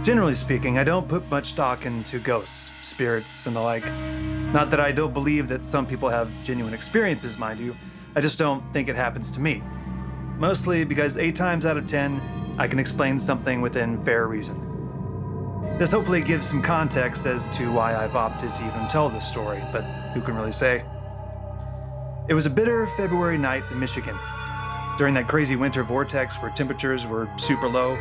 Generally speaking, I don't put much stock into ghosts, spirits, and the like. Not that I don't believe that some people have genuine experiences, mind you. I just don't think it happens to me. Mostly because 8 times out of 10, I can explain something within fair reason. This hopefully gives some context as to why I've opted to even tell this story, but who can really say? It was a bitter February night in Michigan, during that crazy winter vortex where temperatures were super low.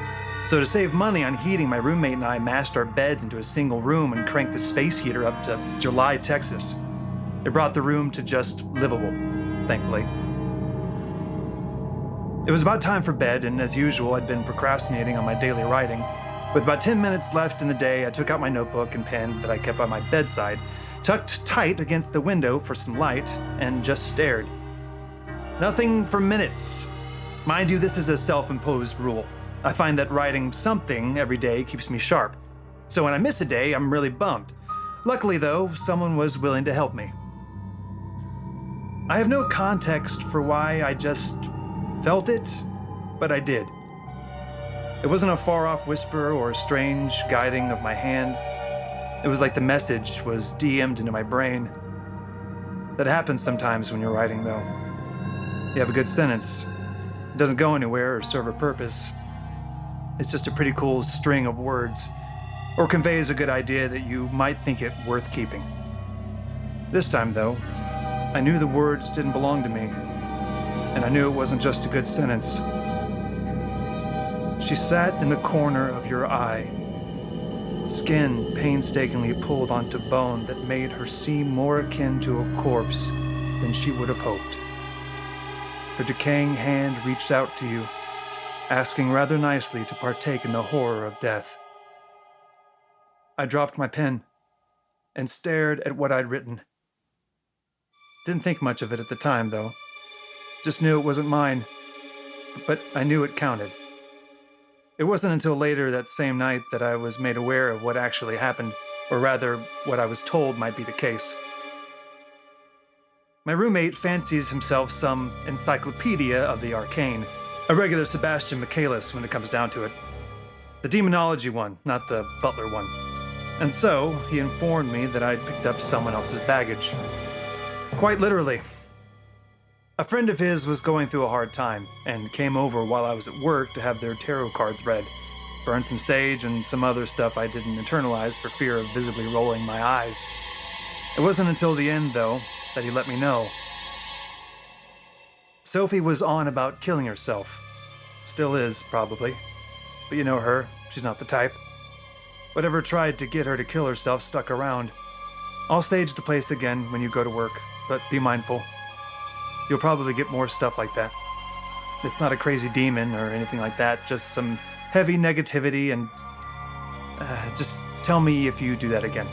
So to save money on heating, my roommate and I mashed our beds into a single room and cranked the space heater up to July, Texas. It brought the room to just livable, thankfully. It was about time for bed, and as usual, I'd been procrastinating on my daily writing. With about 10 minutes left in the day, I took out my notebook and pen that I kept by my bedside, tucked tight against the window for some light, and just stared. Nothing for minutes. Mind you, this is a self-imposed rule. I find that writing something every day keeps me sharp. So when I miss a day, I'm really bummed. Luckily, though, someone was willing to help me. I have no context for why I just felt it, but I did. It wasn't a far-off whisper or a strange guiding of my hand. It was like the message was DM'd into my brain. That happens sometimes when you're writing, though. You have a good sentence. It doesn't go anywhere or serve a purpose. It's just a pretty cool string of words, or conveys a good idea that you might think it worth keeping. This time, though, I knew the words didn't belong to me, and I knew it wasn't just a good sentence. She sat in the corner of your eye, skin painstakingly pulled onto bone that made her seem more akin to a corpse than she would have hoped. Her decaying hand reached out to you, asking rather nicely to partake in the horror of death. I dropped my pen and stared at what I'd written. Didn't think much of it at the time, though. Just knew it wasn't mine, but I knew it counted. It wasn't until later that same night that I was made aware of what actually happened, or rather, what I was told might be the case. My roommate fancies himself some encyclopedia of the arcane, a regular Sebastian Michaelis when it comes down to it. The demonology one, not the butler one. And so, he informed me that I'd picked up someone else's baggage. Quite literally. A friend of his was going through a hard time, and came over while I was at work to have their tarot cards read, burned some sage and some other stuff I didn't internalize for fear of visibly rolling my eyes. It wasn't until the end, though, that he let me know. Sophie was on about killing herself. Still is, probably. But you know her, she's not the type. Whatever tried to get her to kill herself stuck around. I'll stage the place again when you go to work, but be mindful. You'll probably get more stuff like that. It's not a crazy demon or anything like that, just some heavy negativity, and just tell me if you do that again.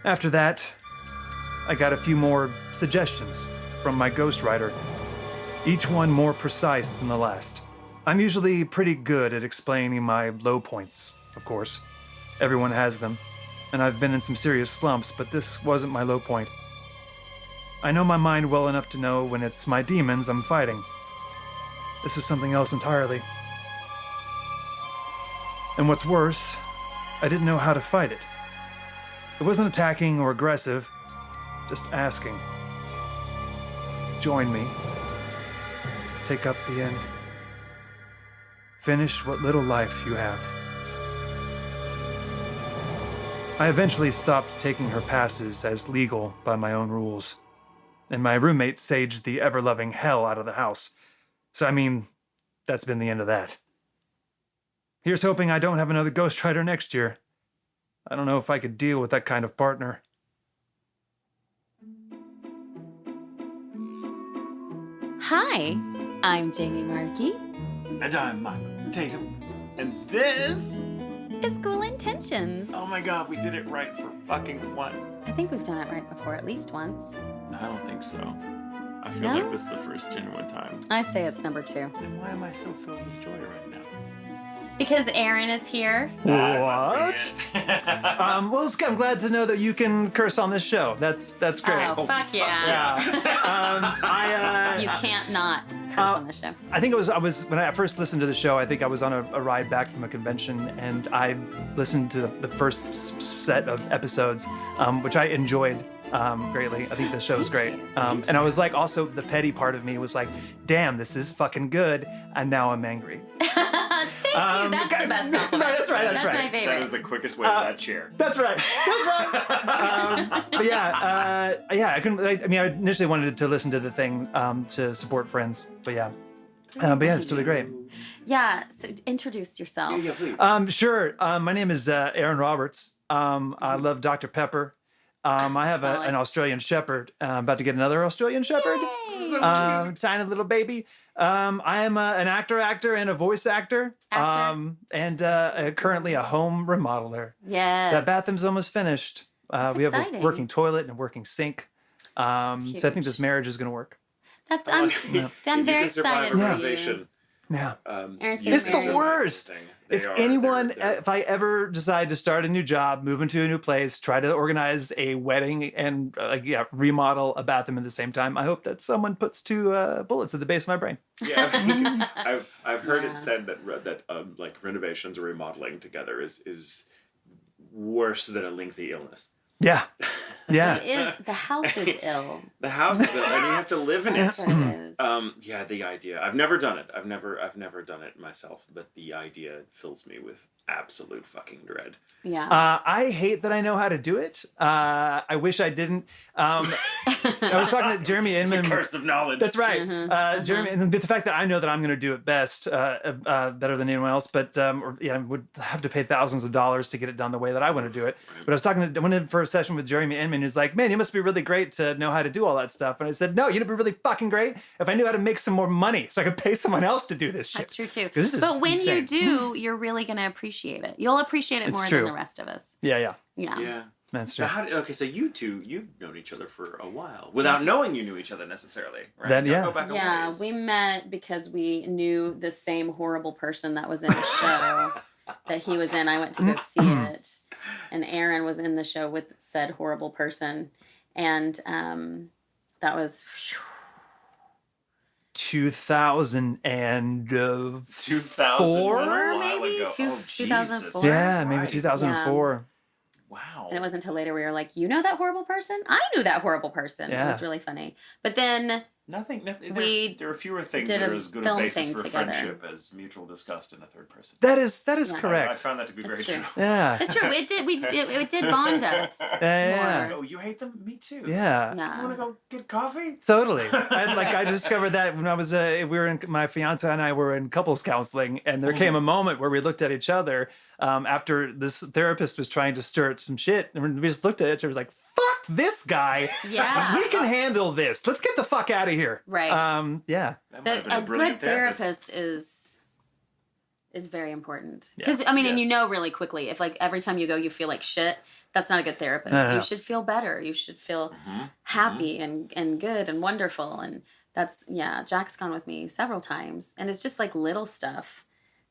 After that, I got a few more suggestions from my ghostwriter, each one more precise than the last. I'm usually pretty good at explaining my low points, of course. Everyone has them, and I've been in some serious slumps, but this wasn't my low point. I know my mind well enough to know when it's my demons I'm fighting. This was something else entirely. And what's worse, I didn't know how to fight it. It wasn't attacking or aggressive, just asking. Join me. Take up the end. Finish what little life you have. I eventually stopped taking her passes as legal by my own rules, and my roommate saged the ever-loving hell out of the house. So, I mean, that's been the end of that. Here's hoping I don't have another ghostwriter next year. I don't know if I could deal with that kind of partner. Hi, I'm Jamie Markey. And I'm Michael Tatum. And this It's Ghoul Intentions. oh my god, we did it right for fucking once. I think we've done it right before at least once. No, I don't think so. I feel No? like this is the first genuine time. I say it's number 2. Then why am I so filled with joy right now? Because Aaron is here. That What? must be it. Well, I'm glad to know that you can curse on this show. That's great. Oh, fuck yeah. Yeah. You can't not curse on this show. I think I was when I first listened to the show, I think I was on a ride back from a convention, and I listened to the first set of episodes, which I enjoyed greatly. I think the show was great. And I was like, also the petty part of me was like, damn, this is fucking good, and now I'm angry. Thank you. That's the best compliment. That's right. That's my favorite. That was the quickest way to that chair. That's right. But yeah, I couldn't. I mean, I initially wanted to listen to the thing to support friends, but yeah, it's really great. Yeah. So introduce yourself. Yeah, please. Sure. My name is Aaron Roberts. I love Dr. Pepper. I have an Australian Shepherd. About to get another Australian Shepherd. Yay. Tiny little baby. I am an actor, and a voice actor. And currently a home remodeler. Yes. That bathroom's almost finished. We have a exciting. working toilet and a working sink. So I think this marriage is going to work. That's If I'm you very can survive excited a for renovation, Yeah. Aaron's you getting It's the married. worst. They If are- anyone, they're- if I ever decide to start a new job, move into a new place, try to organize a wedding and remodel a bathroom at the same time, I hope that someone puts two bullets at the base of my brain. Yeah, I've heard Yeah. it said that like renovations or remodeling together is worse than a lengthy illness. Yeah. Yeah. It is. The house is ill. The house is ill, and you have to live in it. That's what it is. Yeah, the idea. I've never done it. I've never done it myself, but the idea fills me with absolute fucking dread. Yeah. I hate that I know how to do it. I wish I didn't. I was talking to Jeremy Inman. Curse of knowledge. That's right. Jeremy, and the fact that I know that I'm going to do it best, better than anyone else, but I would have to pay thousands of dollars to get it done the way that I want to do it. Right. But I went in for a session with Jeremy Inman. He's like, man, you must be really great to know how to do all that stuff. And I said, no, you'd be really fucking great if I knew how to make some more money so I could pay someone else to do this shit. That's true too. 'Cause this is But when insane. you do, you're really going to appreciate it. You'll appreciate it It's more true. than the rest of us. Yeah. Yeah. That's So true. okay, so you've known each other for a while without knowing you knew each other necessarily, right? Then, yeah. Go back a Yeah, ways. we met because we knew the same horrible person that was in the show that he was in. I went to go see it, and Aaron was in the show with said horrible person, and that was 2004? 2004? maybe? Ago. Two- Oh, 2004? Jesus Yeah, maybe Christ. 2004. Wow. and it wasn't until later we were like, you know that horrible person? I knew that horrible person. It Yeah. was really funny. But then Nothing. We there are fewer things did that a are as good a film basis thing for together. friendship as mutual disgust in a third person. That is Yeah. I correct. found that to be That's very true. true. Yeah. it's true. It did bond us. Yeah. Oh, you hate them? Me too. Yeah. You want to go get coffee? Totally. I discovered that when I was my fiance and I were in couples counseling, and there came a moment where we looked at each other after this therapist was trying to stir some shit, and we just looked at each other, was like, "Fuck this guy! Yeah. We can handle this. Let's get the fuck out of here." Right. Yeah. That might have been A brilliant good therapist is very important. Yeah. Because, I mean, and you Yes. know really quickly, if like every time you go you feel like shit, that's not a good therapist. No. You should feel better. You should feel happy and good and wonderful. And that's, Jack's gone with me several times. And it's just like little stuff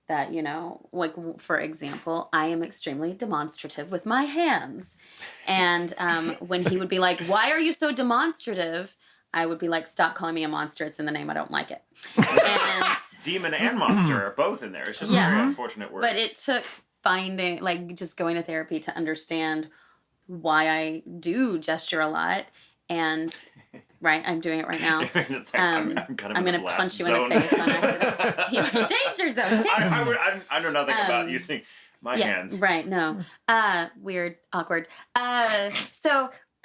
that, like, for example, I am extremely demonstrative with my hands. And when he would be like, why are you so demonstrative? I would be like, stop calling me a monster. It's in the name. I don't like it. And Demon and monster are both in there. It's just a Yeah. very unfortunate word. but it took just going to therapy to understand why I do gesture a lot. And I'm doing it right now. It's like, I'm kind of I'm in going a to blast punch you zone. in the face on accident. Danger zone. Danger zone. I know nothing about Um, using my Yeah, hands. right. No. Weird, awkward.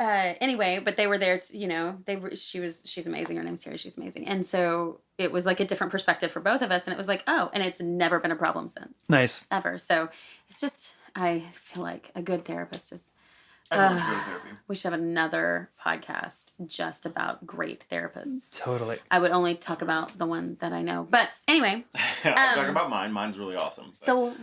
Anyway, but they were there, she's amazing. Her name's Terry. She's amazing. And so it was like a different perspective for both of us. And it was like, oh, and it's never been a problem since, Nice. ever. So it's just, I feel like a good therapist is, Everyone's good at therapy. we should have another podcast just about great therapists. Totally. I would only talk about the one that I know. But anyway, I'll talk about mine. Mine's really awesome. But so,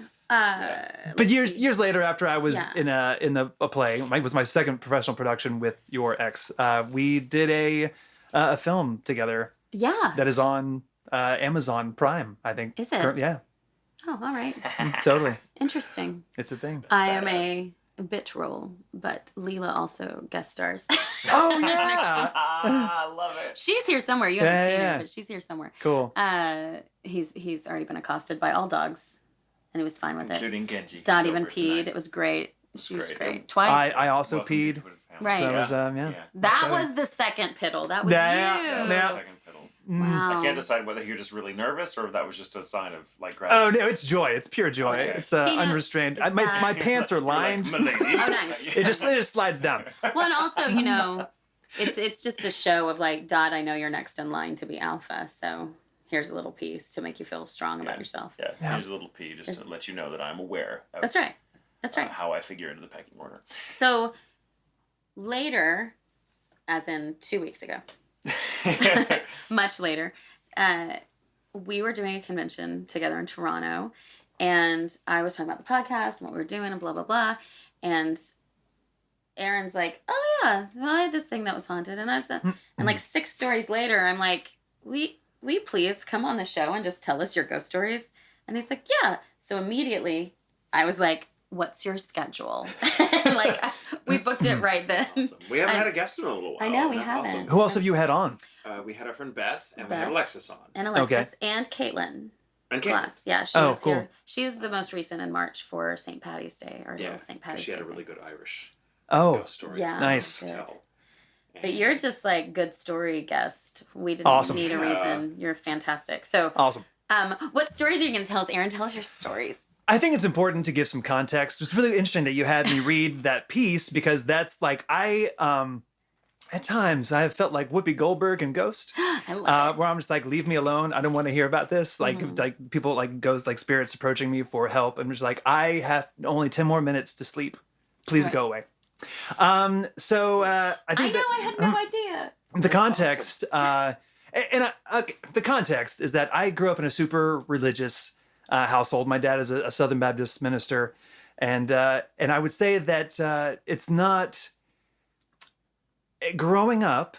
But years later, after I was Yeah. in a play, it was my second professional production with your ex. We did a film together yeah. that is on Amazon Prime, I think. Is it? Yeah, Oh, all right. totally. Interesting. It's a thing. I am badass. bit role, but Leela also guest stars. Oh yeah. I love it. She's here somewhere. You haven't seen Yeah. her, but she's here somewhere. Cool. He's already been accosted by all dogs, and he was fine with it. Including Genji. Dot who's even over peed. tonight. It was great. She was great. great. Twice. I also Welcome to peed. the Twitter family. Right. So it was, yeah. That exciting. was the second piddle. That was Yeah, you. Yeah, Yeah. second fiddle. Wow. I can't decide whether you're just really nervous or if that was just a sign of like Oh gratitude. no, it's joy. It's pure joy. Okay. It's You know, unrestrained. it's my that- pants are You're like, lined. "Milady." Oh, nice. It just slides down. Well, and also, it's just a show of like, Dot, I know you're next in line to be alpha, so here's a little piece to make you feel strong about yourself. Yeah, Yeah. here's a little P just to let you know that I'm aware of That's right. That's right. how I figure into the pecking order. So later, as in 2 weeks ago, much later, we were doing a convention together in Toronto, and I was talking about the podcast and what we were doing and blah, blah, blah. And Aaron's like, oh yeah, well, I had this thing that was haunted. And I was, and like 6 stories later, I'm like, we please come on the show and just tell us your ghost stories? And he's like, yeah. So immediately I was like, what's your schedule? Like, we booked it right then. Awesome. We haven't had a guest in a little while. I know, we That's haven't. awesome. Who else have you had on? We had our friend Beth, and we Beth. had Alexis on. And Alexis and Caitlin. And Kate. Plus, yeah, she Oh, was cool. here. She was the most recent in March for St. Patty's Day, or Yeah, little St. 'cause Patty's she Day. had a really good Irish Oh, ghost story. Yeah, Nice. to good. tell. But you're just like good story guest. We didn't Awesome. need a Yeah. reason. You're fantastic. So, awesome. what stories are you going to tell us, Aaron? Tell us your stories. I think it's important to give some context. It's really interesting that you had me read that piece because that's like at times I have felt like Whoopi Goldberg in Ghost, I love it. where I'm just like, leave me alone. I don't want to hear about this. Like, Mhm. like people like ghosts, like spirits approaching me for help. I'm just like, I have only 10 more minutes to sleep. Please Right. go away. So I I think know. that, I had no idea. the context, the context is that I grew up in a super religious household. My dad is a Southern Baptist minister, and I would say that it's not growing up.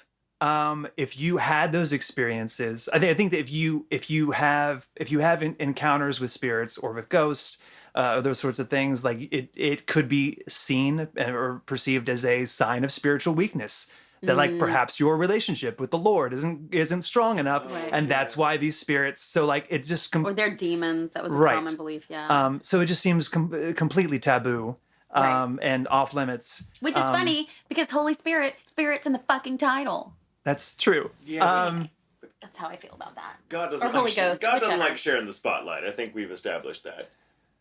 If you had those experiences, I think that if you have encounters with spirits or with ghosts, or those sorts of things, like it could be seen or perceived as a sign of spiritual weakness. That like perhaps your relationship with the Lord isn't strong enough, Right. and that's why these spirits. So like it just Or they're demons. That was a Right. common belief. Yeah. so it just seems completely taboo Right. and off limits. Which is funny because Holy Spirit's in the fucking title. That's true. Yeah. That's how I feel about that. God doesn't Or Holy like Ghost, God doesn't whichever. like sharing the spotlight. I think we've established that.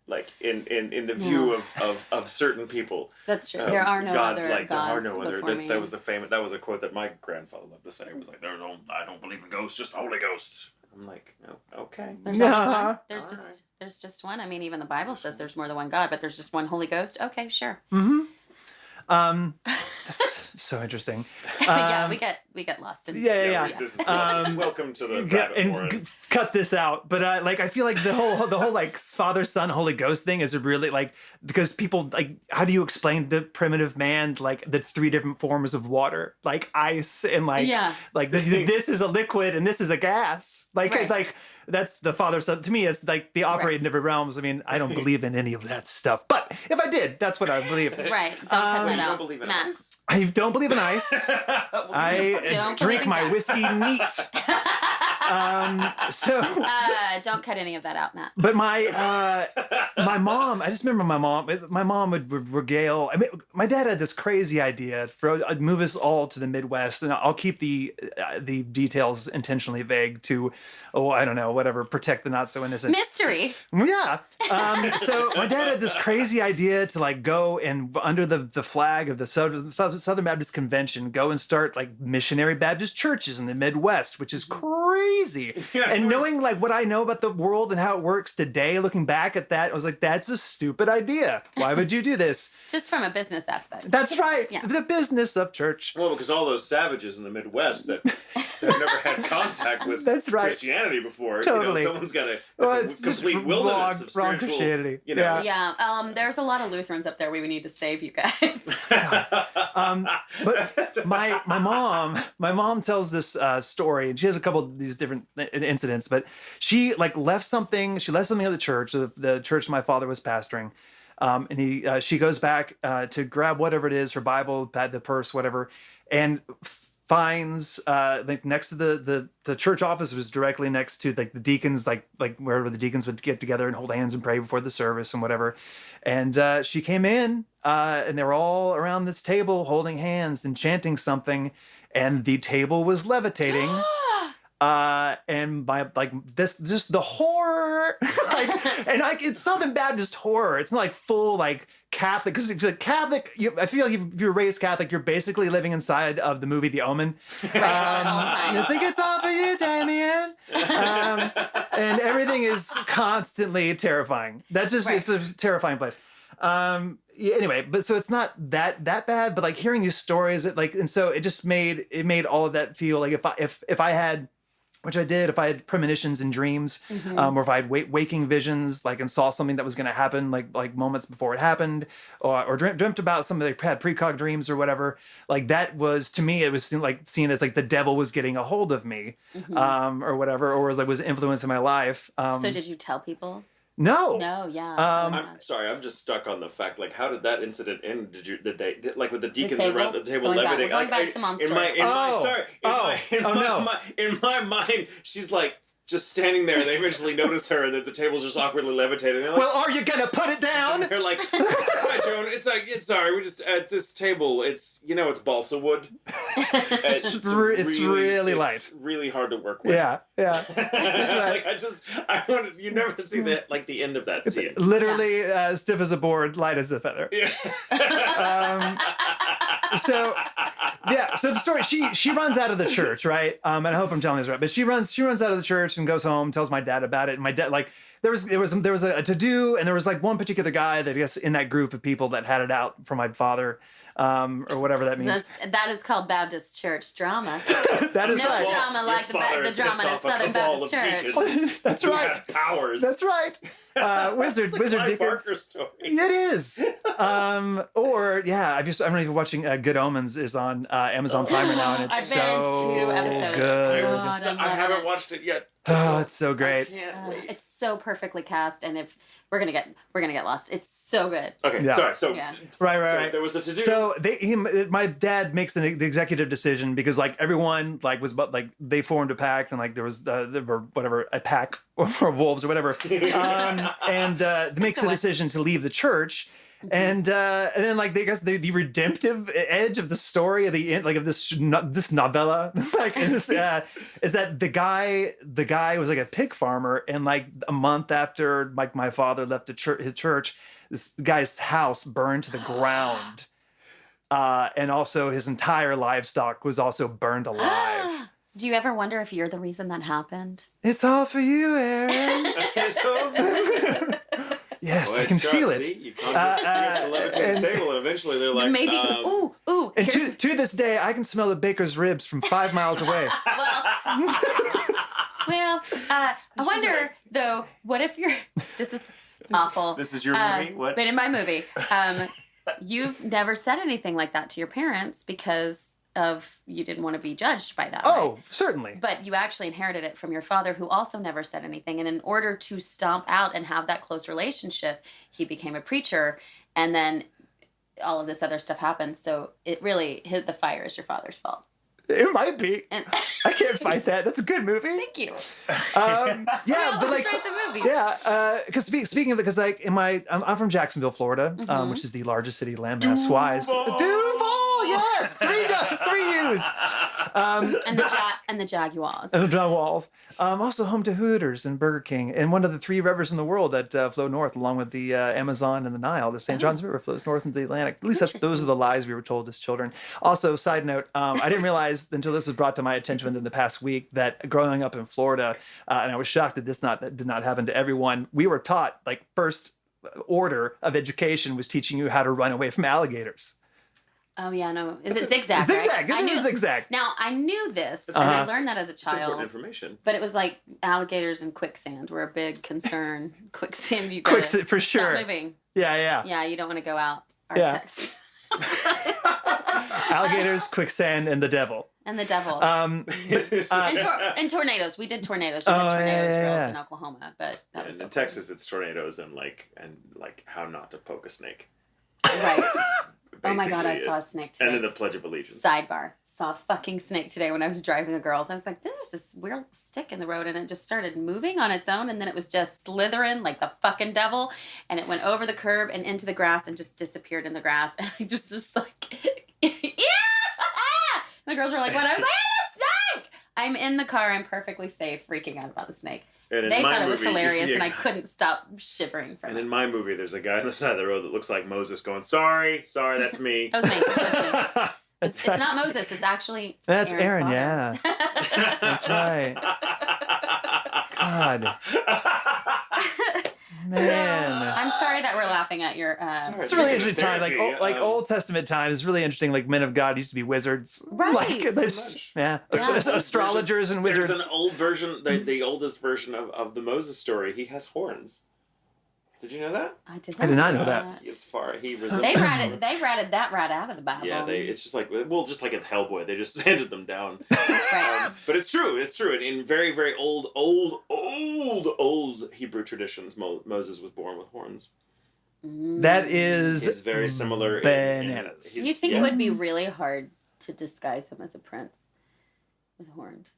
Like in the view of certain people. That's true. There are no God's other like there are gods no other. before me. That was a quote that my grandfather loved to say. It was like, I don't believe in ghosts, just Holy Ghost. I'm like, no, okay. There's only Nah. one. There's just one. I mean, even the Bible says there's more than one God, but there's just one Holy Ghost. Okay, sure. That's so interesting. Yeah, we get lost in. Yeah. This is Um, welcome to the Yeah, rabbit and warren. cut this out. But like, I feel like the whole like Father, Son, Holy Ghost thing is a really like, because people like, how do you explain the primitive man like the 3 different forms of water, like ice and like Yeah. like this is a liquid and this is a gas. Like Right. like that's the Father, Son. To me, it's like they operate Right. in different realms. I mean, I don't believe in any of that stuff. But if I did, that's what I believe. Right. Don't cut You that don't out. believe in Matt. ice? I don't believe in ice. I Don't drink believe my that. whiskey neat. So. Don't cut any of that out, Matt. But my mom, I just remember my mom would regale. I mean, my dad had this crazy idea for I'd move us all to the Midwest, and I'll keep the details intentionally vague to, I don't know, whatever, protect the not so innocent. Mystery. Yeah. So my dad had this crazy idea to like go and under the flag of the Southern Baptist Convention, go and start like missionary Baptist churches in the Midwest, which is crazy. And knowing like what I know about the world and how it works today, looking back at that, I was like, that's a stupid idea. Why would you do this? Just from a business aspect. That's right. Yeah. The business of church. Well, because all those savages in the Midwest that have never had contact with That's right. Christianity before, Totally. someone's got to. Well, It's it's a just complete wilderness of wrong spiritual, Christianity. You know. Yeah. There's a lot of Lutherans up there. We would need to save you guys. But my mom tells this story, and she has a couple of these different incidents. But she like left something at the church, the church my father was pastoring, And she goes back to grab whatever it is, her Bible, the purse, whatever, and finds like next to the church office was directly next to like the deacons, like where the deacons would get together and hold hands and pray before the service and whatever. And she came in and they were all around this table holding hands and chanting something, and the table was levitating. And by like this, just the horror, like, and like it's not bad, just horror. It's not like full like Catholic, because if you're Catholic, I feel like if you're raised Catholic, you're basically living inside of the movie The Omen. This thing gets all for you, Damien. And everything is constantly terrifying. That's just It's a terrifying place. Anyway, but so it's not that bad, but like hearing these stories, and so it just made all of that feel like if I had, which I did, if I had premonitions and dreams, or if I had waking visions, like, and saw something that was going to happen, like moments before it happened, or dreamt about something, like had precog dreams or whatever, like that was, to me, it was seen as like the devil was getting a hold of me, or whatever, or was influencing my life. So did you tell people? No. No, yeah. I'm sorry, I'm just stuck on the fact, like, how did that incident end? Did they like with the deacons around the table levitating? Going back to Mom's story. In my mind, she's like just standing there, and they eventually notice her, and that the table's just awkwardly levitating. Like, well, are you gonna put it down? They're like, hi, Joan. It's sorry, we just at this table. It's it's balsa wood. It's really light. It's really hard to work with. Yeah. That's right. Like, I want you never see that, like, the end of that scene. Literally stiff as a board, light as a feather. Yeah. So the story, she runs out of the church, right? And I hope I'm telling this right, but she runs out of the church and goes home, tells my dad about it, and my dad, like, there was a to-do, and there was like one particular guy that, I guess, in that group of people that had it out for my father, or whatever that means. That is called Baptist church drama. That is no right. drama like the drama in a Southern Baptist church. That's right. Powers. That's right. Wizard Dickens. Barker story. It is. Or yeah, I don't know if you're watching Good Omens is on Amazon Prime right now, and it's I've been in 2 episodes. good. I haven't watched it yet. Oh, it's so great. I can't wait. It's so perfectly cast, and if we're gonna get lost, it's so good. Okay, Yeah. sorry. So Right. So there was a to-do. So my dad makes the executive decision, because like everyone like was, but like they formed a pact, and like there was a pack or wolves or whatever, and makes the decision to leave the church. And then like I guess the redemptive edge of the story of the end, like of this novella, like is that the guy was like a pig farmer, and like a month after like my father left his church, this guy's house burned to the ground, and also his entire livestock was also burned alive. Do you ever wonder if you're the reason that happened? It's all for you, Aaron. It's over. Yes, Well, I can feel it. See? You conjure a levitating table, and eventually they're like, maybe. Ooh. And to this day, I can smell the baker's ribs from 5 miles away. Well, I wonder though. What if you're? This is awful. This is your movie. What? But in my movie, you've never said anything like that to your parents because of you didn't want to be judged by that. Oh, right? certainly. But you actually inherited it from your father, who also never said anything. And in order to stomp out and have that close relationship, he became a preacher, and then all of this other stuff happened. So it really hit the fire is your father's fault. It might be. And I can't fight that. That's a good movie. thank you. Yeah, but like, write the movie. yeah, because speaking of it, because like I'm from Jacksonville, Florida, which is the largest city landmass wise. Duval, yes, three U's. And the Jaguars. And the Jaguars. Also home to Hooters and Burger King, and one of the 3 rivers in the world that flow north, along with the Amazon and the Nile. The St. John's River flows north into the Atlantic. At least those are the lies we were told as children. Also, side note, I didn't realize until this was brought to my attention within the past week that growing up in Florida, and I was shocked that this did not happen to everyone. We were taught, like, first order of education was teaching you how to run away from alligators. Oh yeah, no. Is it zigzag? Zigzag. Right? It is zigzag. Now I knew this, and I learned that as a It's important child. information. But it was like alligators and quicksand were a big concern. Quicksand, you gotta Quicksand, for sure. stop moving. Yeah. Yeah, you don't want to go out. Yeah. Text. Alligators, quicksand, and the devil. And the devil. But, And tornadoes. We did tornadoes. We had tornadoes drills in Oklahoma, but that was in Texas. It's tornadoes and like how not to poke a snake. Right. Oh my God, I saw a snake today. And in the Pledge of Allegiance. Sidebar. Saw a fucking snake today when I was driving the girls. I was like, there's this weird stick in the road, and it just started moving on its own, and then it was just slithering like the fucking devil, and it went over the curb and into the grass and just disappeared in the grass. And I just like, yeah! The girls were like, what? I was like, it's a snake! I'm in the car. I'm perfectly safe, freaking out about the snake. And they thought it was hilarious, and I couldn't stop shivering from it. And in my movie, there's a guy on the side of the road that looks like Moses going, sorry, that's me. That was me. It's not Moses. It's actually That's Aaron, yeah. That's right. God. Man. So, I'm sorry that we're laughing at your... It's a really interesting time. Like Old Testament times, really interesting. Like men of God used to be wizards. Right. Like, astrologers and wizards. There's an old version, the oldest version of the Moses story. He has horns. Did you know that? I did not know that. He resembles. They ratted that right out of the Bible. Yeah, it's just like just like in Hellboy, they just handed them down. Right. But it's true. And in very, very old Hebrew traditions, Moses was born with horns. That is very similar. Bananas. Do you think it would be really hard to disguise him as a prince with horns?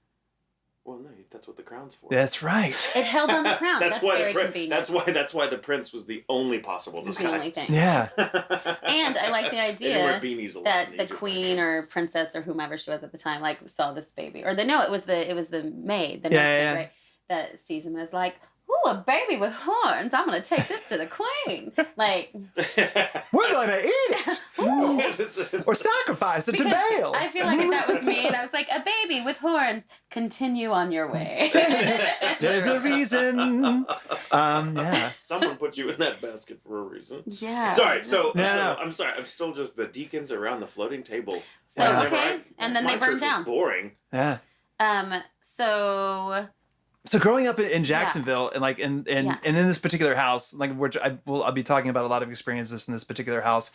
Well, no, that's what the crown's for. That's right. It held on the crown. That's why very convenient. That's why the prince was the only possible disguise. The only thing. Yeah. And I like the idea that the queen or princess or whomever she was at the time saw this baby, or it was the maid, the nursemaid, right, that sees him and is like, ooh, a baby with horns. I'm going to take this to the queen. Like, we're going to eat it. Ooh. Or sacrifice it to Baal. I feel like if that was me, and I was like, a baby with horns, continue on your way. There's a reason. Yeah. Someone put you in that basket for a reason. Yeah. Sorry. So No. I'm sorry. I'm still just the deacons around the floating table. So, and then they burned down. Was boring. Yeah. So growing up in Jacksonville and in this particular house, which I'll be talking about a lot of experiences in this particular house,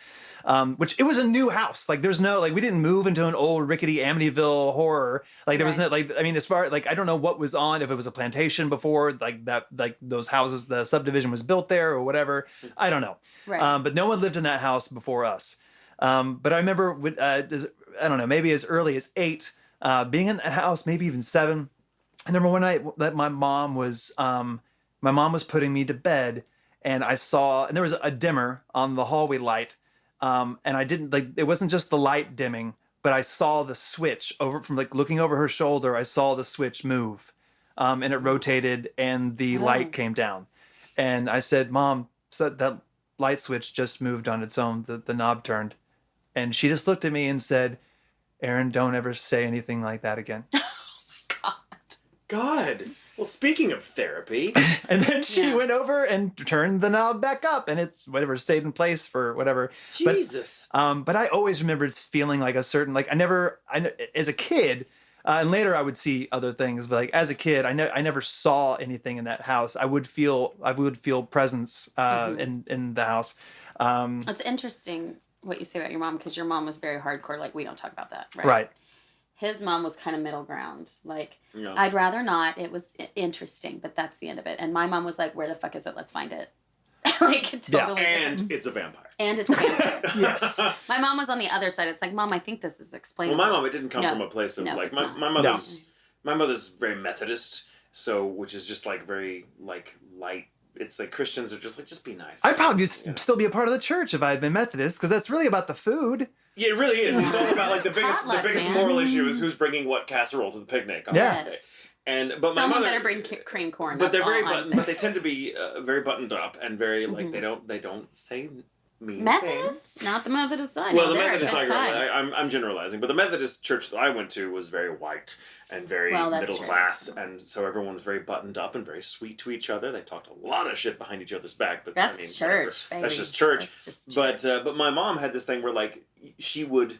which it was a new house. Like there's no, we didn't move into an old rickety Amityville horror. There was no, as far, I don't know what was on, if it was a plantation before, those houses, the subdivision was built there or whatever. I don't know. Right. But no one lived in that house before us. But I remember, I don't know, maybe as early as 8, being in that house, maybe even 7. I remember one night that my mom was putting me to bed, and I saw, and there was a dimmer on the hallway light, and I didn't, it wasn't just the light dimming, but I saw the switch over from looking over her shoulder. I saw the switch move, and it rotated, and the light came down, and I said, "Mom, so that light switch just moved on its own. The knob turned," and she just looked at me and said, "Aaron, don't ever say anything like that again." God. Well, speaking of therapy. And then she went over and turned the knob back up, and it's stayed in place for whatever. Jesus. But I always remembered feeling like a certain, as a kid, and later I would see other things, but as a kid, I never saw anything in that house. I would feel presence in the house. It's interesting what you say about your mom, because your mom was very hardcore. We don't talk about that, right? Right. His mom was kind of middle ground. I'd rather not. It was interesting, but that's the end of it. And my mom was like, where the fuck is it? Let's find it. Totally. And it's a vampire. Yes. My mom was on the other side. It's like, Mom, I think this is explainable. Well, my mom, it didn't come from a place of my mother's very Methodist, which is just very light. It's Christians are just be nice. I'd probably still be a part of the church if I had been Methodist, because that's really about the food. Yeah, it really is. It's all about the biggest moral issue is who's bringing what casserole to the picnic on Sunday. But someone my mother better bring cream corn. But they're but they tend to be very buttoned up and very they don't say mean Methodist? things. Not the Methodist side. Well, the Methodist I'm generalizing, but the Methodist church that I went to was very white and very middle class, and so everyone was very buttoned up and very sweet to each other. They talked a lot of shit behind each other's back, but that's church. That's just church. But my mom had this thing where she would.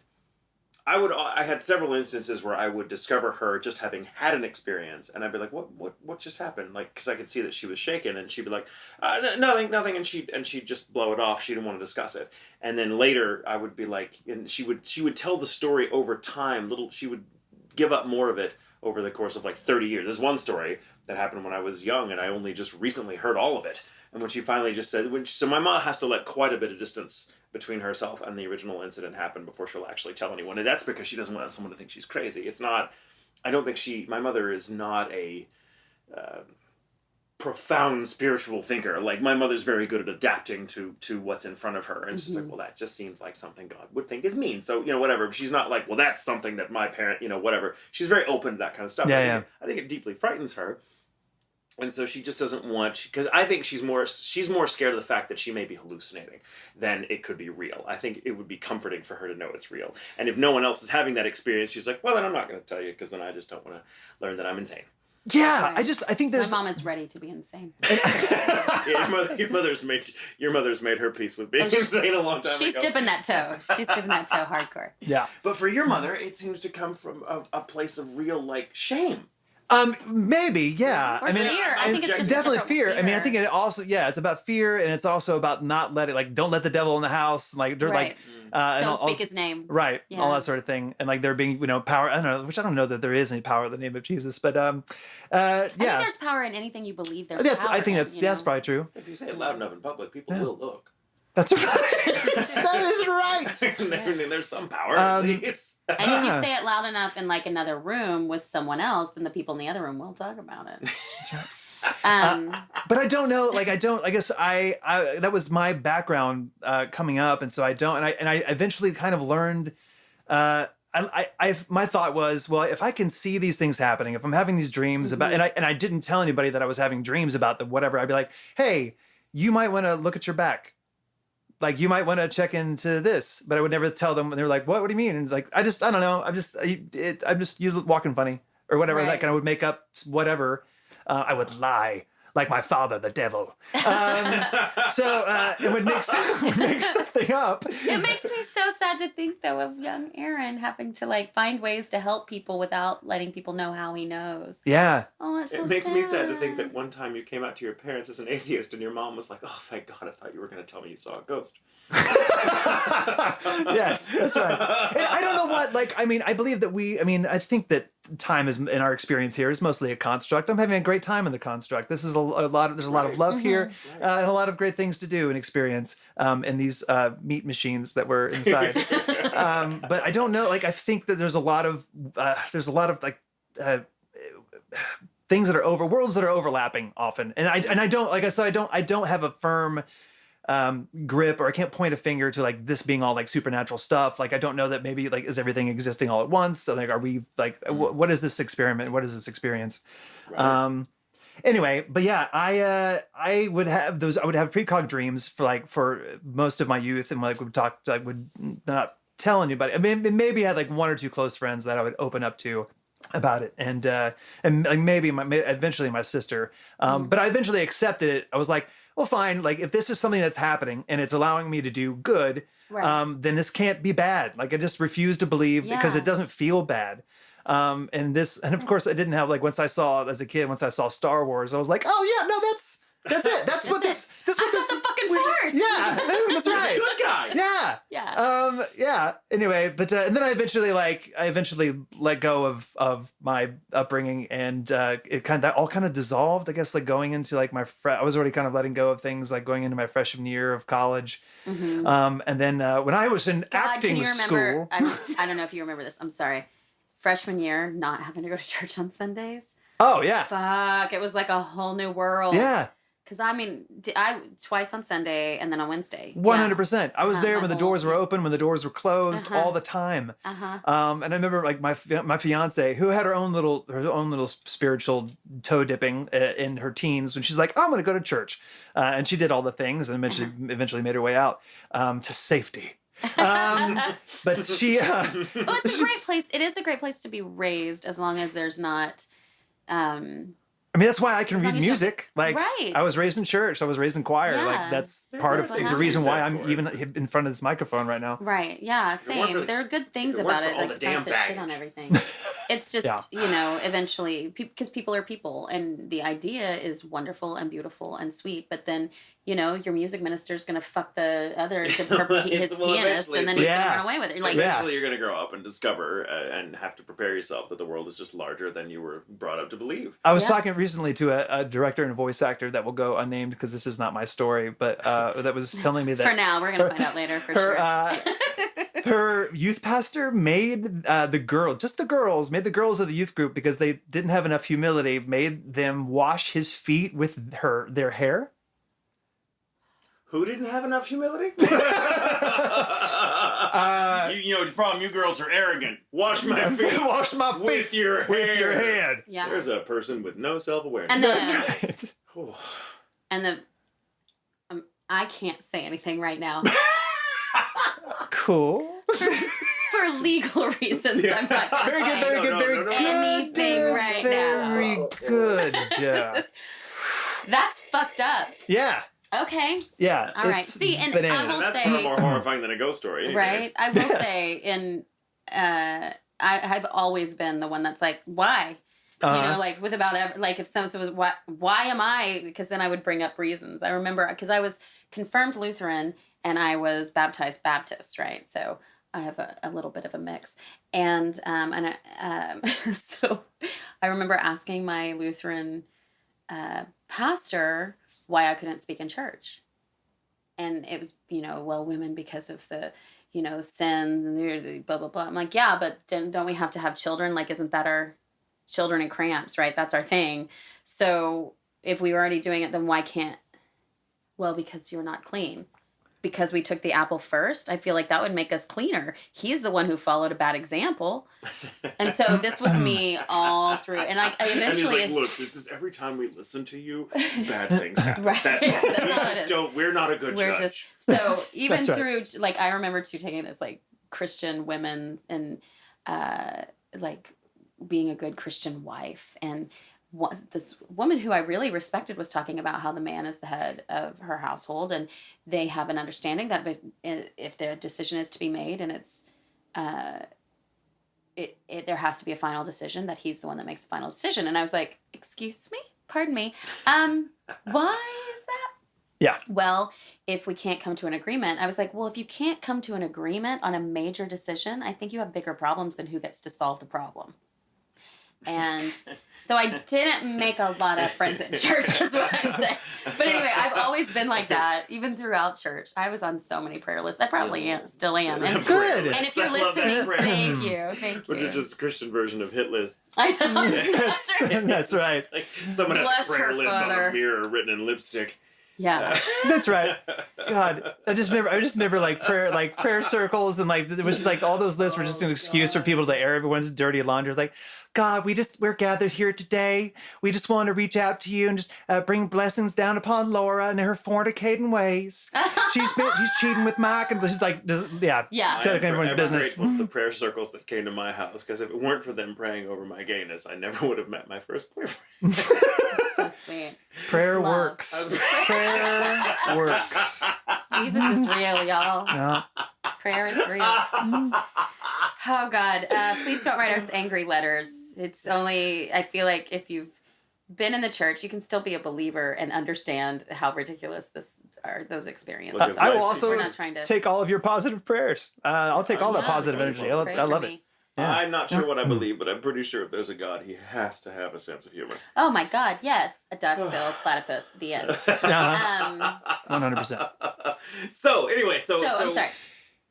I had several instances where I would discover her just having had an experience, and I'd be like, "What just happened?" Because I could see that she was shaken, and she'd be like, "Nothing," and she'd just blow it off. She didn't want to discuss it, and then later I would be like, and she would tell the story over time. She would give up more of it over the course of like 30 years. There's one story that happened when I was young, and I only just recently heard all of it. And when she finally just said, so my mom has to let quite a bit of distance between herself and the original incident happen before she'll actually tell anyone. And that's because she doesn't want someone to think she's crazy. It's not, I don't think my mother is not a profound spiritual thinker. Like, my mother's very good at adapting to what's in front of her. And she's like, well, that just seems like something God would think is mean. So, whatever. She's not like, well, that's something that my parent, whatever. She's very open to that kind of stuff. Yeah, I think it deeply frightens her. And so she just doesn't want, because I think she's more scared of the fact that she may be hallucinating than it could be real. I think it would be comforting for her to know it's real. And if no one else is having that experience, she's like, well, then I'm not going to tell you, because then I just don't want to learn that I'm insane. Yeah, Right. I think there's... My mom is ready to be insane. Yeah, your mother's made her peace with being insane a long time She's ago. dipping that toe. She's dipping that toe hardcore. Yeah. But for your mother, it seems to come from a place of real, like, shame. Maybe, yeah. Or fear. I think it's just definitely a different fear. I mean, I fear. think it also, it's about fear, and it's also about not letting, like, don't let the devil in the house, like, they're Right. like, and Don't all- speak his name. right, Yeah. all that sort of thing, and like there being, power. I don't know, which I don't know that there is any power in the name of Jesus, but yeah, I think there's power in anything you believe there's that's. power I think in, that's probably true. If you say it loud enough in public, people will look. That's right. That is right. There's some power, at least. And if you say it loud enough in like another room with someone else, then the people in the other room will talk about it. That's right. But I don't know. Like, I guess I that was my background coming up, and so I don't. And I eventually kind of learned. My thought was, well, if I can see these things happening, if I'm having these dreams about, and I didn't tell anybody that I was having dreams about them, whatever. I'd be like, hey, you might want to look at your back. Like, you might want to check into this, but I would never tell them. And they were like, what do you mean? And it's like, I don't know. I'm just, you walking funny or whatever. Right. That kind of would make up whatever. I would lie like my father, the devil. So it would make something up. It makes me so sad to think, though, of young Aaron having to like find ways to help people without letting people know how he knows. Yeah. Oh, it's so It makes me sad to think that one time you came out to your parents as an atheist and your mom was like, oh, thank God, I thought you were going to tell me you saw a ghost. Yes, that's right. And I don't know what, like, I mean, I believe that I think that time is, in our experience here, is mostly a construct. I'm having a great time in the construct. This is there's a lot of love here, and a lot of great things to do and experience in these meat machines that we're inside. But I don't know, like, I think that there's a lot of like things that are worlds that are overlapping often. And I don't, like I said, I don't have a firm grip, or I can't point a finger to like this being all like supernatural stuff. Like, I don't know that maybe like, is everything existing all at once? So like, are we like, what is this experiment? What is this experience? Right. Anyway, but yeah, I would have precog dreams for most of my youth, and like would not tell anybody. I mean, maybe I had like one or two close friends that I would open up to about it, and like maybe eventually my sister, but I eventually accepted it. I was like, well, fine. Like, if this is something that's happening and it's allowing me to do good, then this can't be bad. Like, I just refuse to believe because it doesn't feel bad. And of course I didn't have, like, once I saw Star Wars, I was like, oh yeah, no, that's it. That's what this. I got the fucking Force. Yeah, that's right. Good guy. Yeah. Yeah. Yeah. Anyway, but and then I eventually let go of my upbringing, and that all kind of dissolved. I guess, like, going into like I was already kind of letting go of things, like going into my freshman year of college. And then when I was in acting can you remember, school, I don't know if you remember this. I'm sorry. Freshman year, not having to go to church on Sundays. oh yeah, Fuck, it was like a whole new world. yeah. Because I mean, I twice on Sunday and then on Wednesday. 100%. I was there when the doors were whole- open, when the doors were closed, all the time. Uh-huh. And I remember, like, my fiance, who had her own little spiritual toe dipping in her teens, when she's like, oh, I'm going to go to church, and she did all the things, and eventually made her way out to safety. But she. Oh, it's a great place. It is a great place to be raised, as long as there's not I mean, that's why I can As long read as you have- music. Like, Right. I was raised in church. I was raised in choir. Yeah. Like, that's There part are of things the to be reason why said I'm for it. even in front of this microphone right now. Right. Yeah. If it weren't Same. for- There are good things if it weren't about for it. all Like, the not damn to shit on baggage. everything. It's just, Yeah. you know, eventually, because people are people, and the idea is wonderful and beautiful and sweet. But then, you know, your music minister is going to fuck his Well, pianist, eventually and then it's he's like- going to Yeah. run away with it. You're like, Yeah. Eventually, you're going to grow up and discover and have to prepare yourself that the world is just larger than you were brought up to believe. I was Yeah. talking recently to a director and voice actor that will go unnamed because this is not my story, but that was telling me that for now, we're going to find out later for her sure. her youth pastor made the girls of the youth group, because they didn't have enough humility, made them wash his feet with their hair. Who didn't have enough humility? You know, the problem, you girls are arrogant. Wash my feet. Wash my feet with your with hair. your hand. Yeah. There's a person with no self-awareness. And That's the, right. Oh. and the, I can't say anything right now. Cool. For legal reasons, I'm not going to Very good, say very good, no, very no, no, good. anything right now. Very good. That's fucked up. Yeah. Okay. Yeah. All right. it's See, and I bananas. And will that's say- far more horrifying than a ghost story. Any day. Right. I will Yes. say, I've always been the one that's like, why? You know, like with like if someone was, why am I? Because then I would bring up reasons. I remember because I was confirmed Lutheran and I was baptized Baptist, right? So I have a little bit of a mix, and so I remember asking my Lutheran pastor why I couldn't speak in church, and it was, you know, well, women because of the, you know, sin and blah blah blah. I'm like, yeah, but don't we have to have children? Like, isn't that our children and cramps, right? That's our thing. So if we were already doing it, then why can't? Well, because you're not clean. Because we took the apple first, I feel like that would make us cleaner. He's the one who followed a bad example. And so this was me all through. And I eventually... And he's like, look, this is every time we listen to you, bad things happen. Right. That's all. That's We all it just is. don't, we're not a good We're judge. just... So even That's right. through, like, I remember too taking this, like, Christian women and, like, being a good Christian wife. And this woman who I really respected was talking about how the man is the head of her household, and they have an understanding that if their decision is to be made, and it's there has to be a final decision, that he's the one that makes the final decision. And I was like, excuse me, pardon me, why is that? Yeah. Well, if we can't come to an agreement, I was like, well, if you can't come to an agreement on a major decision, I think you have bigger problems than who gets to solve the problem. And so I didn't make a lot of friends at church, is what I say. But anyway, I've always been like that, even throughout church. I was on so many prayer lists. I probably still am. And, Good. and if you're I love that listening, prayer thank list. you. Thank you. Which is just a Christian version of hit lists. I know. That's right. It's like someone has Bless a prayer her list on father. a mirror written in lipstick. Yeah. That's right. God, I just remember like prayer circles, and like it was just like all those lists were just an excuse for people to air everyone's dirty laundry. It's like, God, we're gathered here today. We just want to reach out to you and just bring blessings down upon Laura and her fornicating ways. She's cheating with Mike, and this is like, yeah. Yeah. I am Telling everyone's forever business. grateful to the prayer circles that came to my house, because if it weren't for them praying over my gayness, I never would have met my first boyfriend. So sweet. Prayer It's love. works. Prayer works. Jesus is real, y'all. Yeah. Prayer is real. Oh, God. Please don't write us angry letters. It's only, I feel like if you've been in the church, you can still be a believer and understand how ridiculous those experiences Look, I life will also We're not trying to- take all of your positive prayers. I'll take all that Yeah, positive please energy. I pray love for it. me. Yeah. I'm not sure what I believe, but I'm pretty sure if there's a God, he has to have a sense of humor. Oh, my God. Yes. A duck-billed platypus. The end. Uh-huh. 100%. So anyway, so I'm sorry.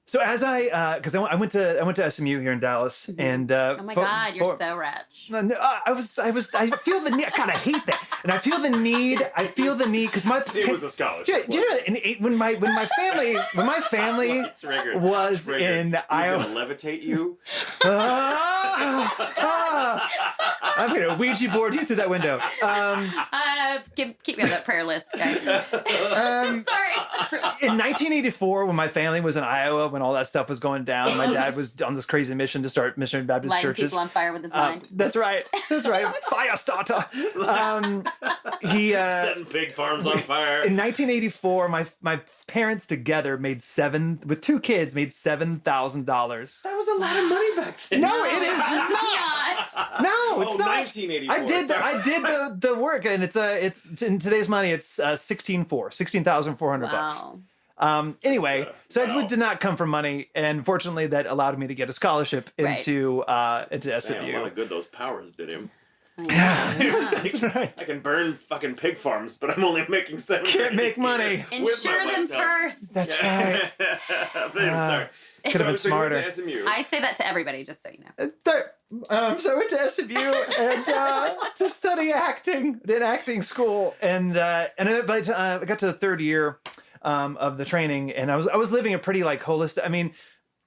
So as because I went to SMU here in Dallas, and Oh, my God. You're so rich. No, I feel the need. God, I hate that, and I feel the need because my it was a scholarship. do you know when my family It's Rager. was Rager, in he's Iowa. gonna levitate you. I'm gonna Ouija board you through that window. Keep me on that prayer list, guys. Um, Sorry. in 1984, when my family was in Iowa, when all that stuff was going down, my dad was on this crazy mission to start Missionary Baptist Lighting churches. people on fire with his mind. That's right. Fire starter. He Setting pig farms on fire. In 1984, my parents together made with 2 kids made $7,000. That was a lot of money back then. No, it is not. No, it's not. 1984. I did the work, and it's in today's money, it's $16,400. Wow. Anyway, so wow. it did not come from money, and fortunately, that allowed me to get a scholarship into SMU. Damn, a lot of good those powers did him. Yeah, That's right. I can burn fucking pig farms, but I'm only making $7. Can't make money. Insure them first. That's right. Sorry. Could have been So smarter. you went to SMU. I say that to everybody, just so you know. So I went to SMU and to study acting in acting school, and by the time I got to the 3rd year of the training, and I was living a pretty like holistic. I mean,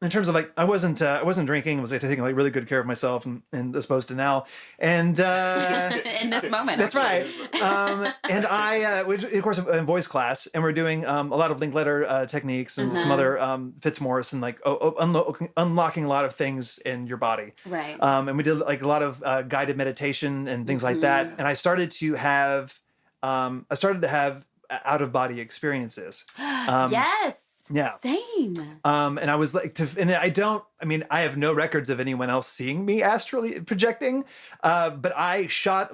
in terms of like I wasn't drinking. I was like taking like really good care of myself, and as opposed to now. And in this moment, that's right. And I, of course, in voice class, and we're doing a lot of link letter techniques and some other Fitzmaurice and like unlocking a lot of things in your body. Right. And we did like a lot of guided meditation and things like that. And I started to have out of body experiences. Yes. Yeah. Same. And I was like, I have no records of anyone else seeing me astrally projecting. But I shot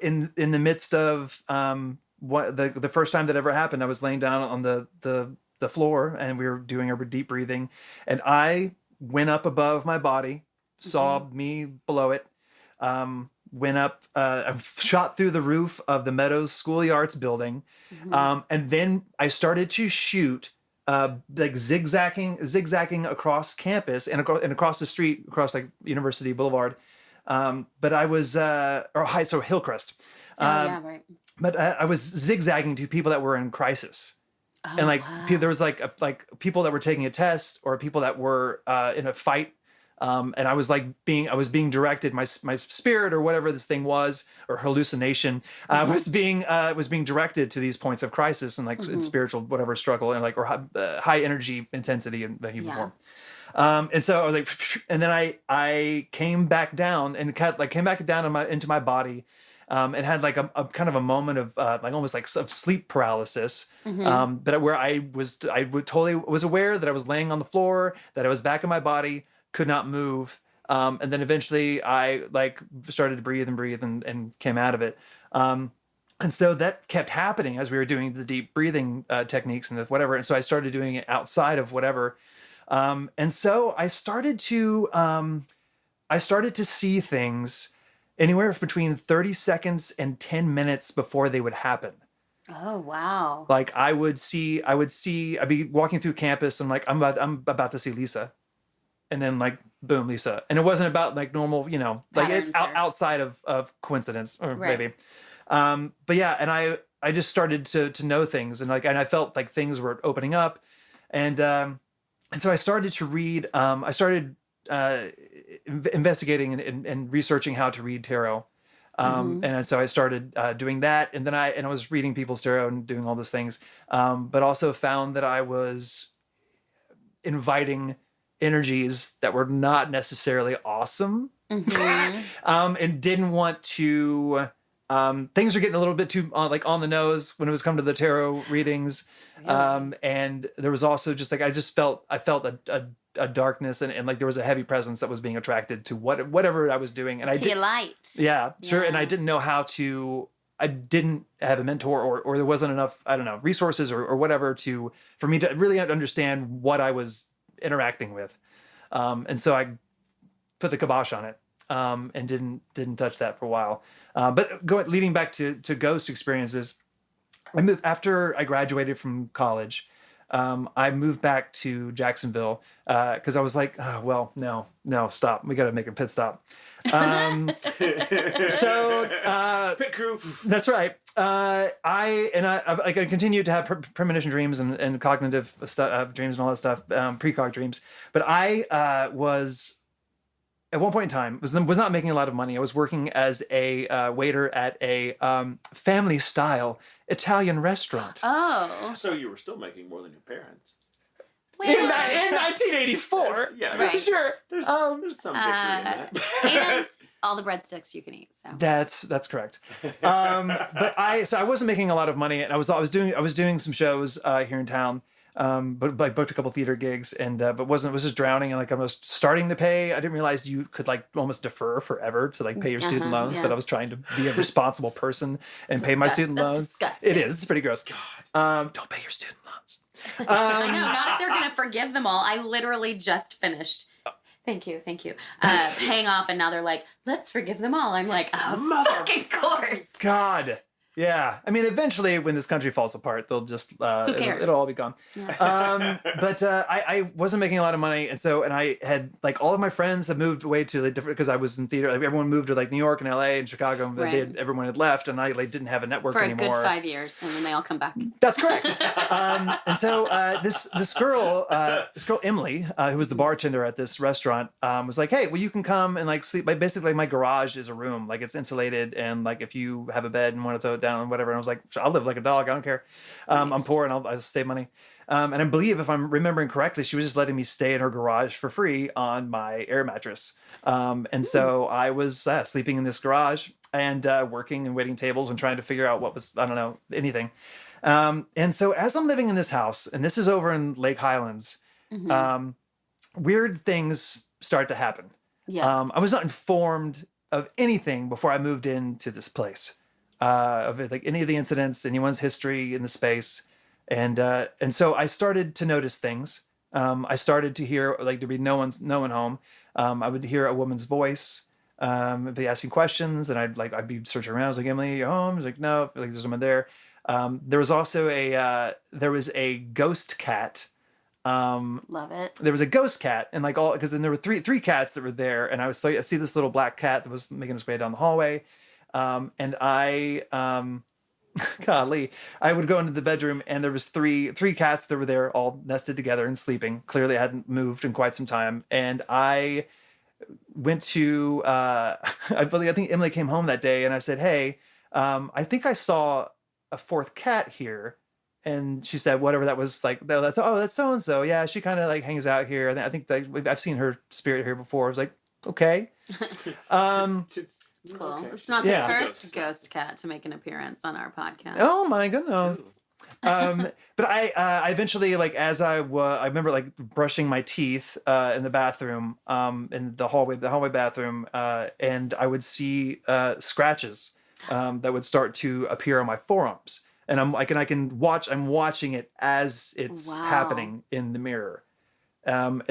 in the midst of the first time that ever happened, I was laying down on the floor and we were doing our deep breathing, and I went up above my body, saw me below it, went up, I shot through the roof of the Meadows School of the Arts building. And then I started to shoot like zigzagging across campus and across the street, across like University Boulevard. But I was, Hillcrest. Yeah, right. But I was zigzagging to people that were in crisis. Oh, And like wow. there was like people that were taking a test or people that were in a fight. And I was being directed, my spirit or whatever this thing was, or hallucination, was being directed to these points of crisis and in spiritual whatever struggle and or high energy intensity in the human form. And so I was like, and then I came back down and came back down into my body, and had like a kind of a moment of almost like of sleep paralysis. But where I totally was aware that I was laying on the floor, that I was back in my body, could not move, and then eventually I started to breathe and came out of it, and so that kept happening as we were doing the deep breathing techniques and whatever, and so I started doing it outside of whatever, and so I started to see things anywhere between 30 seconds and 10 minutes before they would happen. Oh, wow. Like I'd be walking through campus and I'm about to see Lisa. And then boom, Lisa. And it wasn't about normal, it's outside of coincidence or maybe. But yeah, and I just started to know things and I felt like things were opening up. And so I started to read, I started investigating and researching how to read tarot. And so I started doing that. And then I was reading people's tarot and doing all those things. But also found that I was inviting energies that were not necessarily awesome, and didn't want to. Things were getting a little bit too on the nose when it was come to the tarot readings, and there was also just I felt a darkness and there was a heavy presence that was being attracted to whatever I was doing, and to light. Yeah, sure, and I didn't know how to. I didn't have a mentor or there wasn't enough resources or whatever for me to really understand what I was interacting with, and so I put the kibosh on it, and didn't touch that for a while. But leading back to ghost experiences, I moved after I graduated from college. I moved back to Jacksonville because I was like, oh, well, no, stop. We got to make a pit stop. Pit crew. That's right. I continued to have premonition dreams and cognitive dreams and all that stuff, precog dreams. But I was at one point in time, was not making a lot of money. I was working as a waiter at a family-style Italian restaurant. Oh. So you were still making more than your parents. Well, In 1984. Yeah, Right. Sure. There's some victory in that. and all the breadsticks you can eat. So That's correct. But I wasn't making a lot of money, and I was doing some shows here in town. But I booked a couple theater gigs, and but was just drowning, and like I was starting to pay. I didn't realize you could like almost defer forever to like pay your student loans. yeah. But I was trying to be a responsible person and pay my student That's loans. disgusting. It is. It's pretty gross. God. Don't pay your student loans. I know, not if they're gonna forgive them all. I literally just finished. Thank you. Paying off, and now they're like, let's forgive them all. I'm like, oh, fucking course. God. Yeah. I mean, eventually, when this country falls apart, they'll just Who cares? it'll all be gone. Yeah. But I wasn't making a lot of money, and I had like all of my friends have moved away to like different, because I was in theater. Like, everyone moved to like New York and LA and Chicago. And Right. everyone had left, and I like didn't have a network For a anymore. good 5 years, and then they all come back. That's correct. And so this girl Emily, who was the bartender at this restaurant, was like, "Hey, well, you can come and like sleep. Like, basically, my garage is a room. Like, it's insulated, and like if you have a bed and want to throw it down and whatever." And I was like, "I'll live like a dog. I don't care. I'm poor, and I'll save money." And I believe, if I'm remembering correctly, she was just letting me stay in her garage for free on my air mattress. And so I was sleeping in this garage and working and waiting tables and trying to figure out what was, I don't know, anything. And so as I'm living in this house, and this is over in Lake Highlands, weird things start to happen. Yeah. I was not informed of anything before I moved into this place, of like any of the incidents, anyone's history in the space. And so I started to notice things. I started to hear, like, there'd be no one home. I would hear a woman's voice, be asking questions, and I'd be searching around. I was like, "Emily, you home?" I was like, "No, like there's someone there." There was also a ghost cat. Love it. There was a ghost cat, and like because then there were three cats that were there, and I see this little black cat that was making its way down the hallway, and golly, I would go into the bedroom, and there was three cats that were there, all nested together and sleeping. Clearly, I hadn't moved in quite some time, and I went to I think Emily came home that day, and I said, "Hey, I think I saw a fourth cat here." And she said, "Whatever that was, like, that's so and so. Yeah, she kind of like hangs out here. And I think that I've seen her spirit here before." I was like, "Okay." It's cool. Okay. It's not Yeah. the first ghost cat to make an appearance on our podcast. Oh my goodness. True. But I eventually, like, as I remember like brushing my teeth in the bathroom, in the hallway bathroom, and I would see scratches that would start to appear on my forearms, and I'm watching it as it's Wow. happening in the mirror, and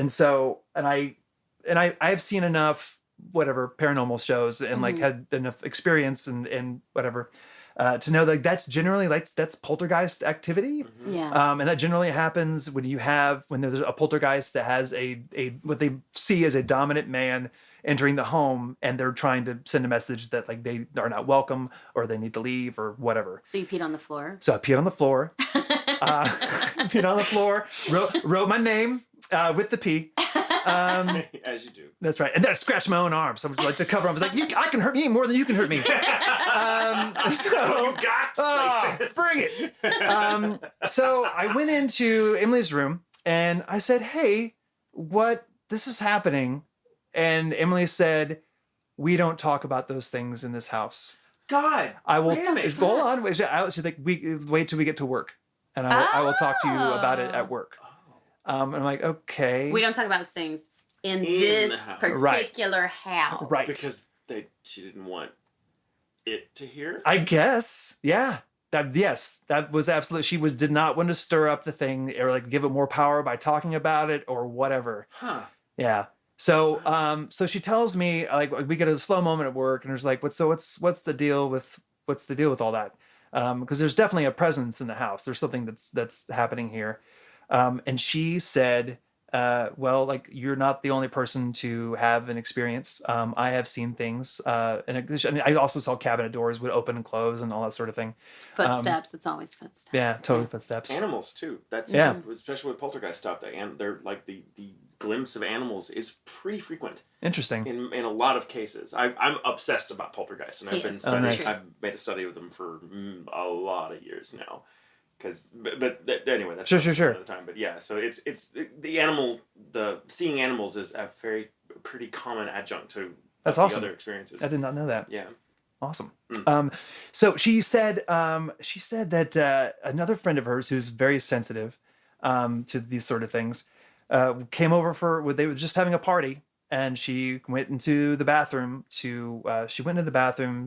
I've seen enough whatever paranormal shows and like had enough experience and whatever. To know that that's generally that's poltergeist activity. Yeah. And that generally happens when there's a poltergeist that has a what they see as a dominant man entering the home, and they're trying to send a message that like they are not welcome or they need to leave or whatever. So you peed on the floor? So I peed on the floor. Peed on the floor, wrote my name with the pee. As you do. That's right. And then I scratched my own arm. So I was like, to cover, I was like, I can hurt me more than you can hurt me. So You got bring it. So I went into Emily's room and I said, "Hey, this is happening?" And Emily said, "We don't talk about those things in this house. God. I will Damn it. hold on." She's like, wait till we get to work, and I will talk to you about it at work. And I'm like, "Okay." We don't talk about things in In this the house. particular house. Right. Because she didn't want it to hear? I guess, yeah. That was absolutely. She did not want to stir up the thing or like give it more power by talking about it or whatever. Huh. Yeah. So she tells me, like, we get a slow moment at work, and there's like, what's the deal with all that? Because there's definitely a presence in the house. There's something that's happening here. And she said, well, like, you're not the only person to have an experience. I have seen things, and I also saw cabinet doors would open and close and all that sort of thing. Footsteps. It's always footsteps. Yeah, totally footsteps. Animals too. That's Yeah. especially with poltergeist stuff. They're like the glimpse of animals is pretty frequent Interesting. in a lot of cases. I'm obsessed about poltergeists, and I've been studying. nice. I've made a study of them for a lot of years now. But anyway, that's sure. another time. But yeah, so it's the seeing animals is a pretty common adjunct to That's the awesome. other experiences. I did not know that. Yeah. Awesome. So she said that another friend of hers who's very sensitive to these sort of things came over they were just having a party, and she went into the bathroom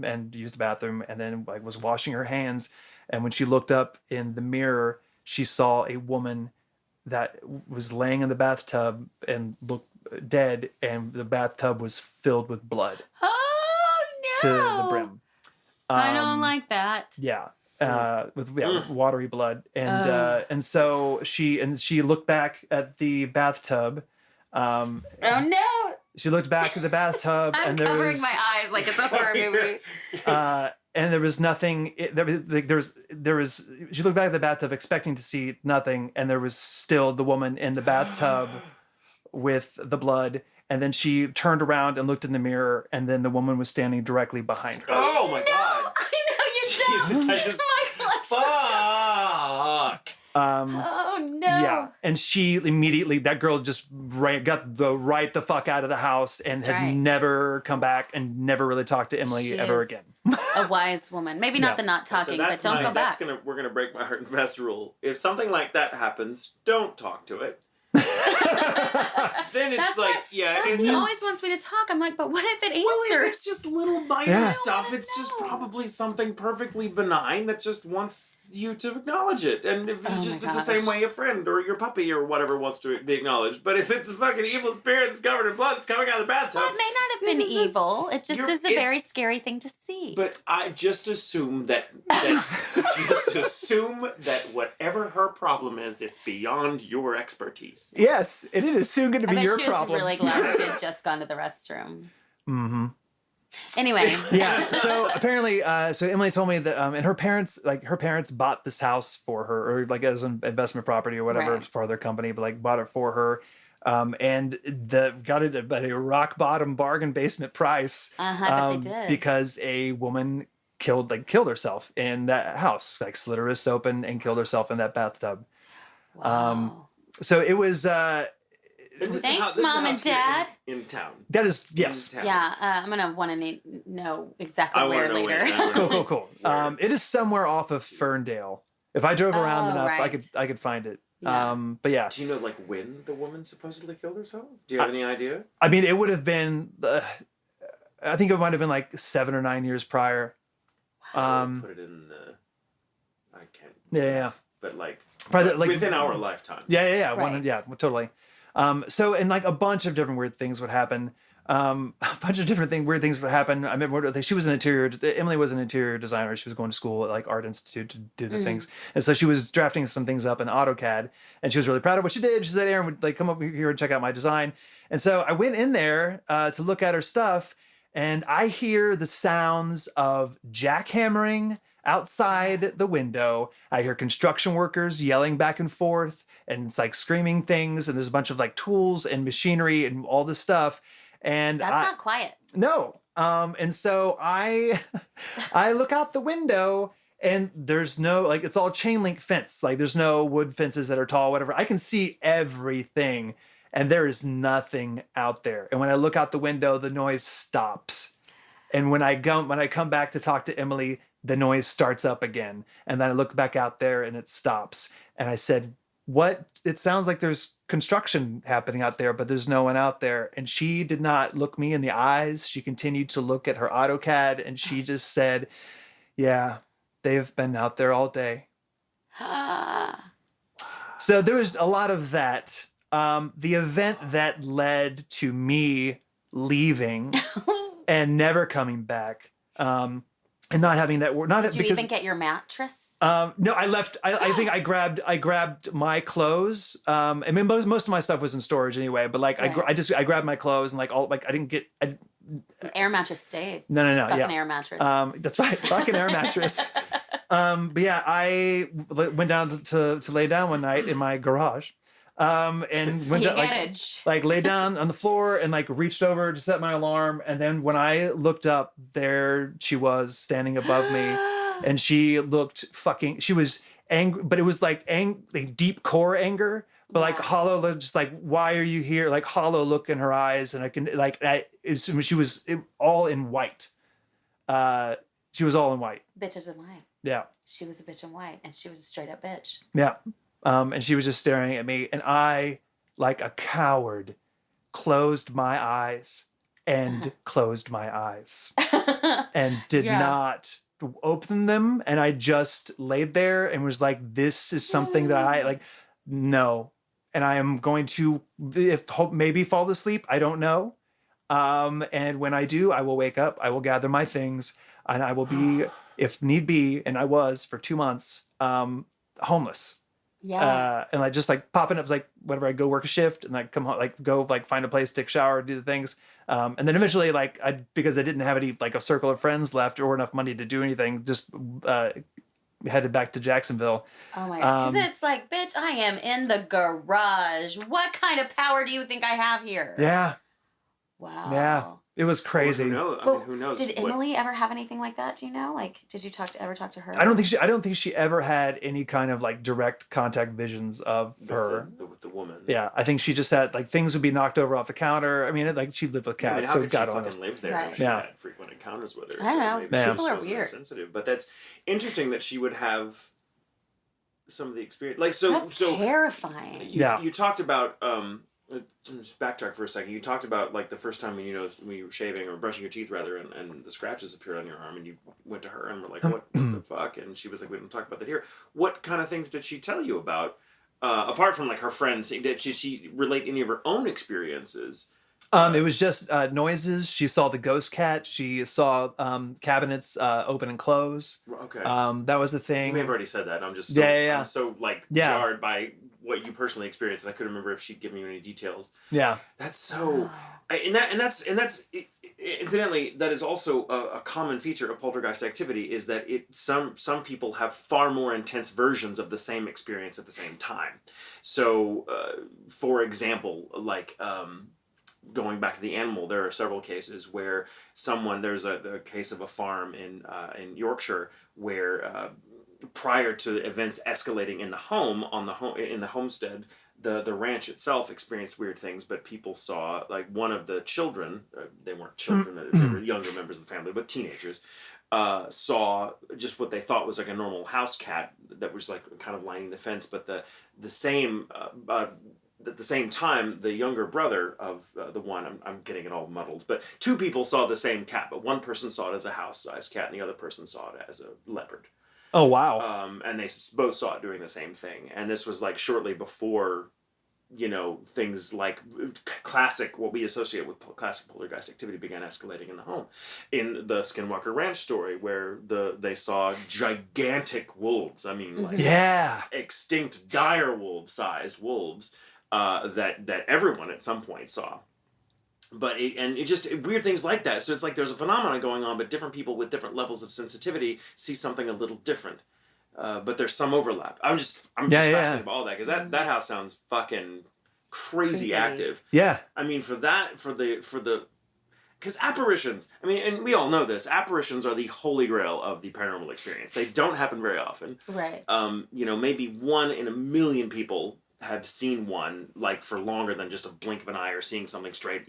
and used the bathroom, and then like was washing her hands, and when she looked up in the mirror, she saw a woman that was laying in the bathtub and looked dead, and the bathtub was filled with blood Oh to no! the brim. I don't like that. Yeah, with watery blood, and so she looked back at the bathtub. Oh no! She looked back at the bathtub, I'm and there covering was my eyes like it's a horror movie. and there was nothing. There was. She looked back at the bathtub, expecting to see nothing, and there was still the woman in the bathtub with the blood. And then she turned around and looked in the mirror, and then the woman was standing directly behind her. Oh my god! I know you don't. Jesus, I just fuck. Oh no! Yeah, and she immediately, that girl just got the fuck out of the house and had never come back and never really talked to Emily ever again. A wise woman. Maybe not the not talking, but don't go back. We're gonna break my heart and fast rule. If something like that happens, don't talk to it. Then it's That's like, right. he always wants me to talk. I'm like, but what if it answers? Well, if it's just little minor stuff, it's just know. probably something perfectly benign that just wants you to acknowledge it. And if it's just the same way a friend or your puppy or whatever wants to be acknowledged. But if it's a fucking evil spirit that's covered in blood that's coming out of the bathtub. Well, it may not have been evil. It just is a very scary thing to see. But I just assume that whatever her problem is, it's beyond your expertise. Yes, and it is soon going to be your problem. I bet she was really glad she had just gone to the restroom. Mm-hmm. Anyway. Yeah. So apparently, so Emily told me that, and her parents bought this house for her, or like as an investment property or whatever, as part of their company, but like bought it for her. And got it at a rock bottom bargain basement price. But they did. Because a woman killed herself in that house, like slit her wrists open and killed herself in that bathtub. Wow. So it was. Thanks, Mom and Dad. In town. That is, yes. Yeah, I'm gonna want to know exactly where later. Cool. It is somewhere off of Ferndale. If I drove around enough, I could find it. Yeah. But yeah. Do you know like when the woman supposedly killed herself? Do you have any idea? I mean, it would have been. I think it might have been like 7 or 9 years prior. Put it in. I can't. Yeah. But like, probably like within our lifetime. Yeah. Right. Totally. So, and like a bunch of different weird things would happen. Weird things would happen. I remember she was Emily was an interior designer. She was going to school at like Art Institute to do the things. And so she was drafting some things up in AutoCAD, and she was really proud of what she did. She said, Aaron would like come up here and check out my design. And so I went in there to look at her stuff, and I hear the sounds of jackhammering outside the window. I hear construction workers yelling back and forth, and it's like screaming things, and there's a bunch of like tools and machinery and all this stuff. And that's not quiet. No. And so I look out the window, and there's no, like, it's all chain link fence. Like there's no wood fences that are tall, whatever. I can see everything, and there is nothing out there. And when I look out the window, the noise stops. And when I come back to talk to Emily, the noise starts up again. And then I look back out there and it stops. And I said, what? It sounds like there's construction happening out there, but there's no one out there. And she did not look me in the eyes. She continued to look at her AutoCAD, and she just said, yeah, they've been out there all day. So there was a lot of that. The event that led to me leaving and never coming back, and not having that word. Did you even get your mattress? No, I left. I think I grabbed my clothes. I mean, most of my stuff was in storage anyway. But like, right. I grabbed my clothes, and like I didn't get. An air mattress stayed. No. Fucking air mattress. That's right. Fucking air mattress. But yeah, I went down to lay down one night in my garage. And went to, like lay down on the floor and like reached over to set my alarm. And then when I looked up, there she was standing above me, and she looked she was angry, but it was like deep core anger, but like hollow, just like, why are you here? Like hollow look in her eyes, and I can she was all in white. She was all in white. Bitches in white. Yeah. She was a bitch in white, and she was a straight up bitch. Yeah. And she was just staring at me, and I, like a coward, closed my eyes and closed my eyes and did not open them. And I just laid there and was like, this is something that I like, no. And I am going to, maybe fall asleep. I don't know. And when I do, I will wake up, I will gather my things, and I will be, if need be, and I was for 2 months, homeless. Yeah. And like just like popping up, like whenever I go work a shift and like come home, like go like find a place, take a shower, do the things. And then eventually, like because I didn't have any like a circle of friends left or enough money to do anything, just headed back to Jacksonville. Oh my god! Because it's like, bitch, I am in the garage. What kind of power do you think I have here? Yeah. Wow. Yeah. It was crazy. Well, who knows? Did Emily ever have anything like that? Do you know? Like, did you ever talk to her? I don't think she ever had any kind of like direct contact visions of her with the woman. Yeah, I think she just had like things would be knocked over off the counter. I mean, like she lived with cats, how so could God she only fucking live there? Right. If she had frequent encounters with her. I don't know. Maybe People are weird. Sensitive, but that's interesting that she would have some of the experience. Like that's terrifying. You talked about just backtrack for a second. You talked about like the first time when you were shaving or brushing your teeth rather, and the scratches appeared on your arm, and you went to her and were like, "What the fuck?" And she was like, "We don't talk about that here." What kind of things did she tell you about? Apart from like her friends, did she relate any of her own experiences? It was just noises. She saw the ghost cat. She saw cabinets open and close. Okay. That was the thing. You may have already said that. I'm just I'm so jarred by what you personally experienced, and I couldn't remember if she'd given you any details. Yeah. That's so, and that's incidentally, that is also a common feature of poltergeist activity, is that some people have far more intense versions of the same experience at the same time. So, for example, like going back to the animal, there are several cases where there's a case of a farm in Yorkshire where prior to events escalating in the homestead, the ranch itself experienced weird things, but people saw like one of the children, they weren't children, they were younger members of the family, but teenagers, saw just what they thought was like a normal house cat that was like kind of lining the fence, but at the same time, the younger brother of the one, I'm getting it all muddled, but two people saw the same cat, but one person saw it as a house-sized cat and the other person saw it as a leopard. Oh, wow. And they both saw it doing the same thing. And this was like shortly before, things like what we associate with classic poltergeist activity began escalating in the home. In the Skinwalker Ranch story, where they saw gigantic wolves, I mean, like extinct dire wolf-sized wolves, that everyone at some point saw. But it just weird things like that. So it's like there's a phenomenon going on, but different people with different levels of sensitivity see something a little different. But there's some overlap. I'm just fascinated by all that, because that house sounds fucking crazy active. Yeah. I mean, for the because apparitions, I mean, and we all know this, apparitions are the holy grail of the paranormal experience. They don't happen very often. Right. Maybe 1 in a million people have seen one like for longer than just a blink of an eye, or seeing something straight,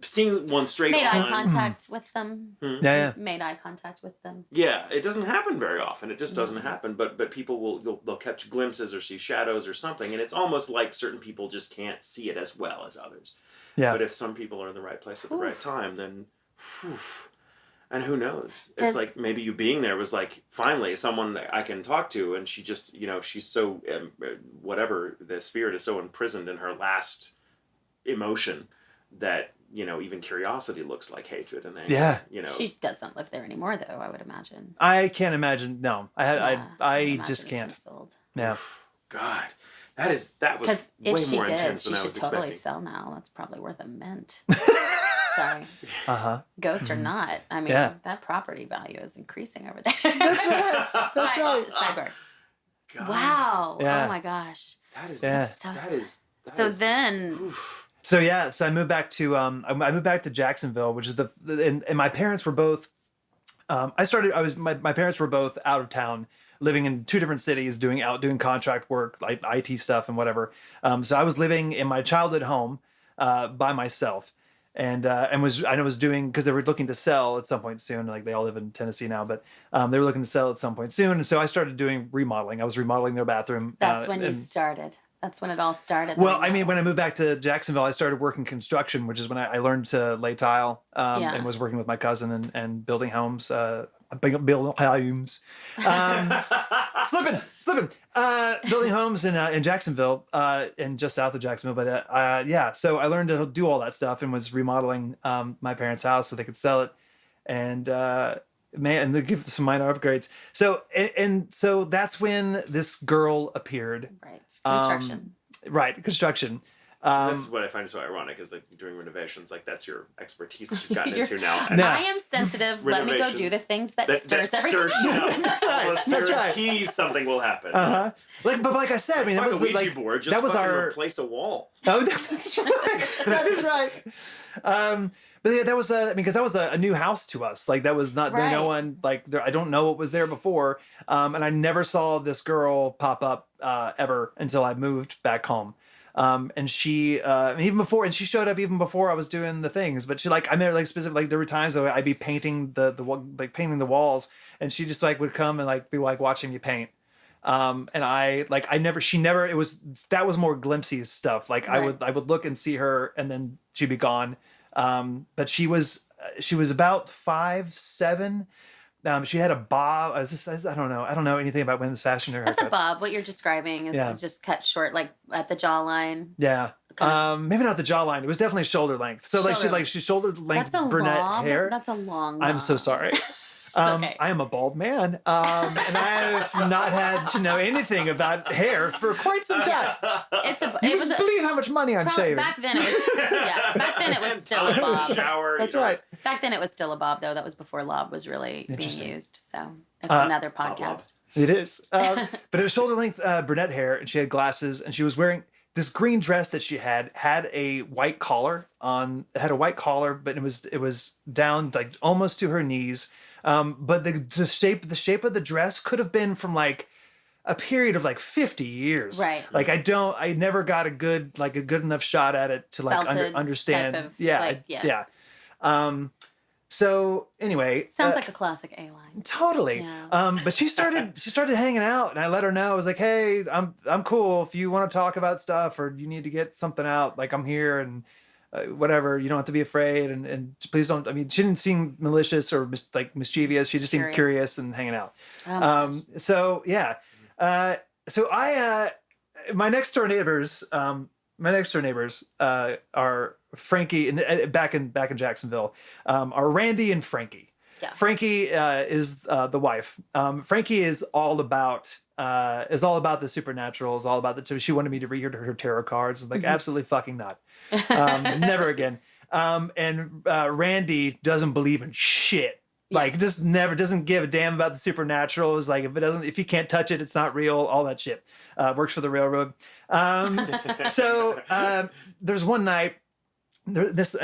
seeing one straight made on. eye contact with them. Made eye contact with them. Yeah, it doesn't happen very often. It just doesn't happen. But people they'll catch glimpses or see shadows or something, and it's almost like certain people just can't see it as well as others. Yeah. But if some people are in the right place at the right time, then and who knows? It's like maybe you being there was like finally someone that I can talk to, and she just, she's so whatever, the spirit is so imprisoned in her last emotion that even curiosity looks like hatred and anger. Yeah. She doesn't live there anymore, though. I would imagine. I can't imagine. No, I just can't. Yeah. God, that was way more intense than I was expecting. She should totally sell now. That's probably worth a mint. Sorry. Ghost or not, I mean, that property value is increasing over there. That's right. That's right. Cyber. God. Wow. Yeah. Oh my gosh. That is So then, So yeah, so I moved back to I moved back to Jacksonville, which is and my parents were both my parents were both out of town, living in two different cities, doing contract work, like IT stuff and whatever. So I was living in my childhood home by myself, and was doing, because they were looking to sell at some point soon. Like, they all live in Tennessee now, but they were looking to sell at some point soon. And so I started doing remodeling. I was remodeling their bathroom. that's when you started. That's when it all started. Well, I mean, when I moved back to Jacksonville, I started working construction, which is when I learned to lay tile, and was working with my cousin and building homes. Building homes, slipping, building homes in Jacksonville, and just south of Jacksonville. But yeah, so I learned to do all that stuff and was remodeling my parents' house so they could sell it, and and they give some minor upgrades. So so that's when this girl appeared. Right, construction. Construction. That's what I find so ironic, is like doing renovations, like that's your expertise that you've gotten into now. I am sensitive. Let me go do the things that stirs everything. That's right. That's right. Keys, something will happen. But like I said, I mean, that was a Ouija like board. Just that was our replace a wall. Oh, that's right. That is right. But yeah, that was because that was a new house to us. Like, that was not no one, like, I don't know what was there before, and I never saw this girl pop up ever until I moved back home. And she she showed up even before I was doing the things. But she, like, I remember, like, specifically, like, there were times that I'd be painting painting the walls, and she just, like, would come and, like, be like watching me paint. And that was more glimpsey stuff. Like, I would look and see her, and then she'd be gone. But she was about 5'7". She had a bob. I don't know anything about women's fashion or haircuts. That's a bob. What you're describing is just cut short, like at the jawline. Yeah. Maybe not the jawline. It was definitely shoulder length. So she shoulder length brunette hair. That's a long. I'm so sorry. Okay. I am a bald man, and I've not had to know anything about hair for quite some time. You wouldn't believe how much money I'm saving. Back then it was still a bob. That's right. Back then it was still a bob, though. That was before lob was really being used. So it's another podcast. It is. But it was shoulder length brunette hair, and she had glasses, and she was wearing this green dress that she had a white collar on. It had a white collar, but it was down, like, almost to her knees. But the shape of the dress could have been from, like, a period of, like, 50 years. Right. Like, I never got a good enough shot at it to, like, understand. Type of, yeah. So anyway, sounds like a classic A-line. Totally. Yeah. But she started hanging out, and I let her know. I was like, hey, I'm cool. If you want to talk about stuff or you need to get something out, like, I'm here, and whatever, you don't have to be afraid, and please don't. I mean, she didn't seem malicious or mischievous. She just seemed curious and hanging out. So yeah, so my next door neighbors are Frankie, and back in Jacksonville, are Randy and Frankie. Yeah. Frankie is the wife. Frankie is all about the supernatural. Is all about she wanted me to read her tarot cards. Like, absolutely fucking not. Never again. And Randy doesn't believe in shit. Yeah. Like, just never doesn't give a damn about the supernatural. It was like, if you can't touch it, it's not real. All that shit. Works for the railroad. So there's one night. There's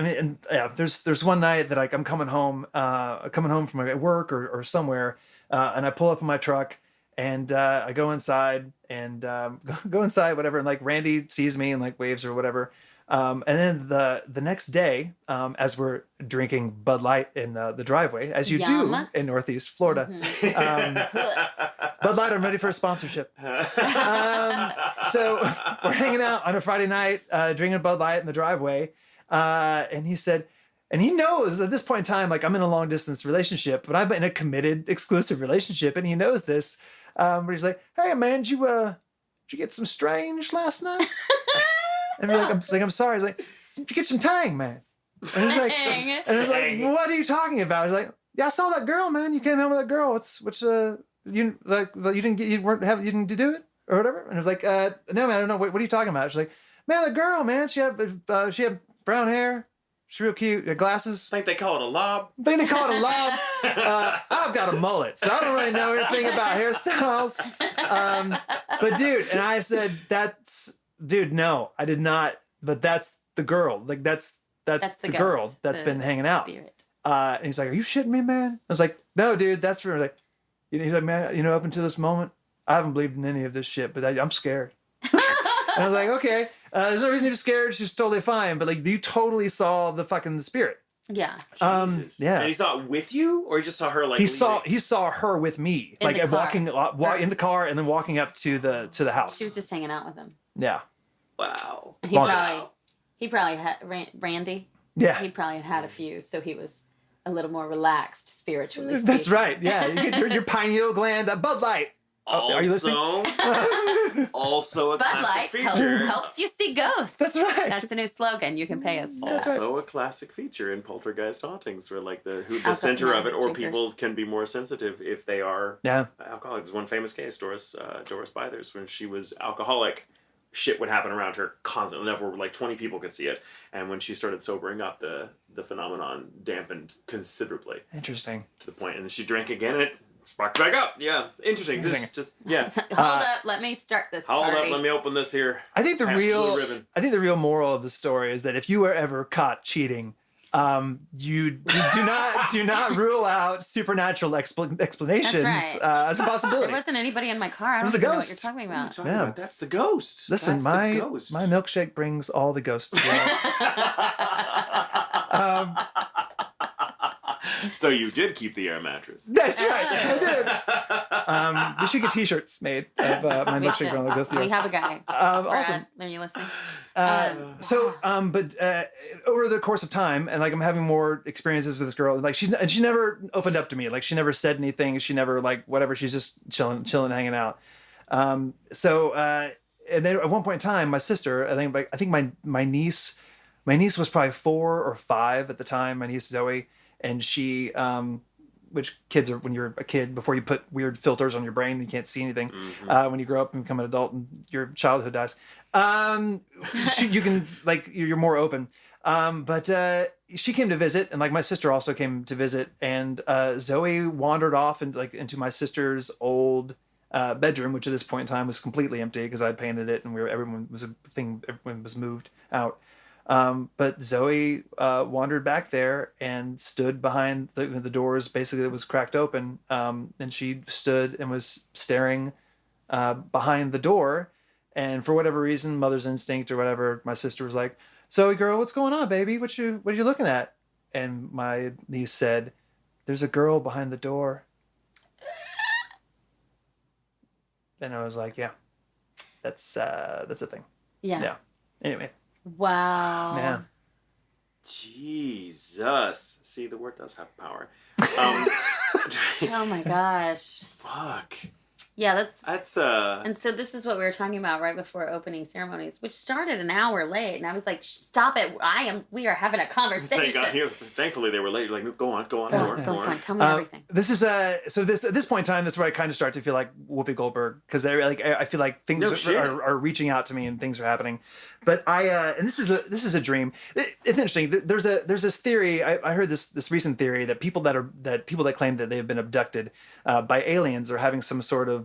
one night that, like, I'm coming home from work or somewhere, and I pull up in my truck, and I go inside and whatever, and, like, Randy sees me and, like, waves or whatever, and then the next day, as we're drinking Bud Light in the driveway, as you do in Northeast Florida, Bud Light, I'm ready for a sponsorship. So we're hanging out on a Friday night, drinking Bud Light in the driveway. And he said, and he knows at this point in time, like, I'm in a long distance relationship, but I'm in a committed, exclusive relationship, and he knows this. But he's like, "Hey man, did you get some strange last night?" And I'm sorry. He's like, "Did you get some tang, man?" And he's like, "What are you talking about?" He's like, "Yeah, I saw that girl, man. You came home with that girl. You didn't do it or whatever." And I was like, "No, man, I don't know. What are you talking about?" She's like, "Man, the girl, man. She had brown hair. She's real cute. Glasses." I think they call it a lob. I've got a mullet, so I don't really know anything about hairstyles. But dude, and I said, dude, no, I did not. But that's the girl. Like that's the girl ghost, that's the been hanging out. spirit. And he's like, "Are you shitting me, man?" I was like, "No, dude, that's for like." He's like, "Man, up until this moment, I haven't believed in any of this shit, but I'm scared." And I was like, "Okay, there's no reason to be scared. She's totally fine." But like, you totally saw the fucking spirit. Yeah. Jesus. Yeah. And he's not with you, or he just saw her like. He saw her with me, In like the car. walking in the car, and then walking up to the house. She was just hanging out with him. Yeah. Wow. And he probably had Randy. Yeah. He probably had a few, so he was a little more relaxed spiritually. That's speaking. right. Yeah. You get your pineal gland, that Bud Light. Also, are you listening? also a Bud classic Light feature. helps you see ghosts. That's right. That's a new slogan. You can pay us for that. Also a classic feature in poltergeist hauntings, where like the center Alcohol of it, or drinkers. people can be more sensitive if they are Yeah. alcoholics. One famous case, Doris Bythers, when she was alcoholic, shit would happen around her constantly, enough where like 20 people could see it. And when she started sobering up, the phenomenon dampened considerably. Interesting. To the point, and she drank again, and it sparked back up. Yeah, interesting. Just yeah. Hold up, let me start this Hold party. up, let me open this here. I think the Pass the blue real ribbon. moral of the story is that if you were ever caught cheating, you do not rule out supernatural explanations That's right. as a possibility. There wasn't anybody in my car. I was don't a even know what ghost. you're talking What are you about. talking Yeah. about? That's the ghost. Listen, That's my the ghost. milkshake brings all the ghosts together. So you did keep the air mattress. That's right. I did. We should get T-shirts made of my We milkshake should. brings all the ghosts We together. have a guy. Awesome. Brad, are you listening? But over the course of time, and like I'm having more experiences with this girl, like she never opened up to me, like she never said anything, she never like whatever, she's just chilling, hanging out. And then at one point in time, my sister, I think my niece was probably 4 or 5 at the time, my niece Zoe, and she which kids are, when you're a kid, before you put weird filters on your brain, you can't see anything. When you grow up and become an adult and your childhood dies, you can, like, you're more open. But she came to visit, and like my sister also came to visit, and Zoe wandered off into my sister's old bedroom, which at this point in time was completely empty because I had painted it, and everyone was moved out. But Zoe wandered back there and stood behind the doors, basically, that was cracked open. And she stood and was staring behind the door. And for whatever reason, mother's instinct or whatever, my sister was like, "Zoe, girl, what's going on, baby? What are you looking at?" And my niece said, "There's a girl behind the door." And I was like, "Yeah, that's a thing." Yeah. Anyway. Wow. Man. Jesus. See, the word does have power. Oh my gosh. Fuck. Yeah, That's and so this is what we were talking about right before opening ceremonies, which started an hour late, and I was like, "Stop it! We are having a conversation." Thankfully, they were late. You're like, go on. Go on. Tell me everything. This is so this at this point in time, this is where I kind of start to feel like Whoopi Goldberg, because I feel like things are reaching out to me and things are happening. But and this is a dream. It's interesting. There's this theory. I heard this recent theory that people that claim that they have been abducted by aliens are having some sort of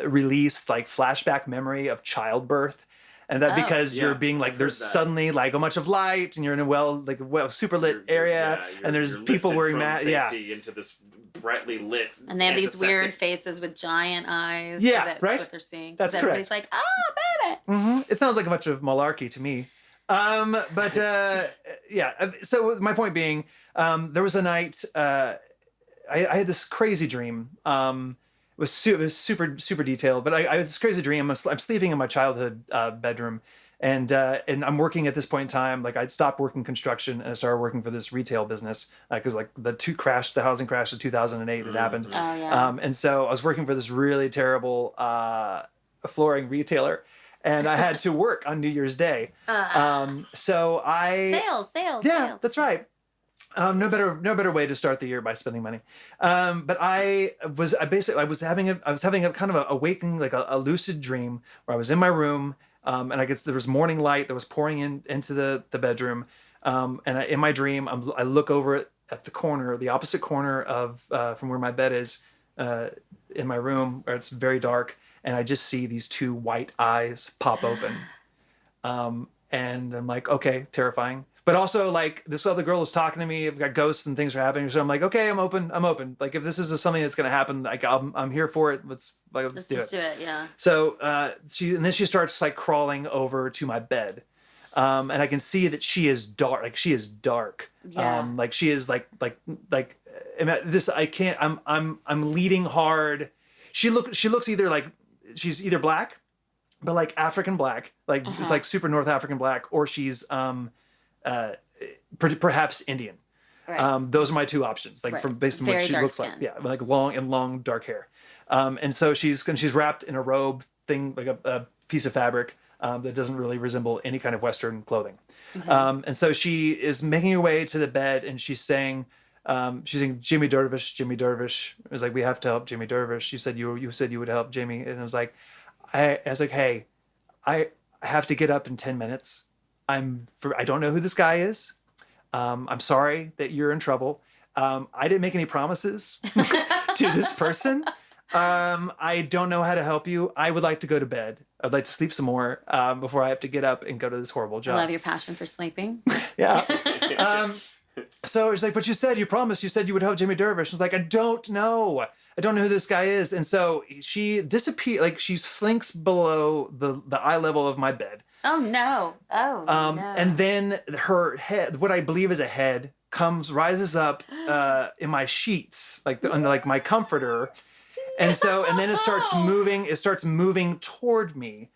released like flashback memory of childbirth. And that because you're being like, there's suddenly like a bunch of light, and you're in a super lit area, and there's people wearing masks. Yeah, into this brightly lit. And they have these weird faces with giant eyes. Yeah, so that's right. what they're seeing. That's everybody's correct. like, "Oh, baby." Mm-hmm. It sounds like a bunch of malarkey to me. But yeah. So my point being, there was a night I had this crazy dream. It was super detailed, but I had this crazy dream. I'm sleeping in my childhood bedroom, and I'm working at this point in time. Like, I'd stopped working construction and I started working for this retail business because like the housing crash of 2008 had happened. Oh yeah. And so I was working for this really terrible flooring retailer, and I had to work on New Year's Day. So I sales. Yeah, sales. that's right. No better way to start the year by spending money. But I was having a kind of a waking, like a lucid dream where I was in my room, and I guess there was morning light that was pouring into the bedroom. In my dream, I look over at the opposite corner of from where my bed is in my room, where it's very dark, and I just see these 2 white eyes pop open. And I'm like, okay, terrifying. But also, like, this other girl is talking to me. I've got ghosts and things are happening. So I'm like, okay, I'm open. I'm open. Like, if this is something that's going to happen, like, I'm here for it. Let's Let's do just it. do it. Yeah. So then she starts like crawling over to my bed, and I can see that she is dark. Like, she is dark. Yeah. Like, she is like this. I can't. I'm leading hard. She looks either like she's either black, but like African black, like it's like super North African black, or she's perhaps Indian. Right. Those are my two options, like Right. from based on what Very she dark looks skin. like. Yeah, like long dark hair. And so she's wrapped in a robe thing, like a piece of fabric that doesn't really resemble any kind of Western clothing. And so she is making her way to the bed, and she's saying, Jimmy Dervish, Jimmy Dervish. It was like, we have to help Jimmy Dervish. You said you said you would help Jimmy, and it was like, I was like, hey, I have to get up in 10 minutes. I don't know who this guy is. I'm sorry that you're in trouble. I didn't make any promises to this person. I don't know how to help you. I would like to go to bed. I'd like to sleep some more before I have to get up and go to this horrible I job. love your passion for sleeping. Yeah. So it's like, but you promised, you said you would help Jimmy Dervish. I was like, I don't know who this guy is. And so she disappears, like she slinks below the eye level of my bed. Oh no. Oh no. And then her head, what I believe is a head, rises up in my sheets, like under like my comforter. And then it starts moving toward me.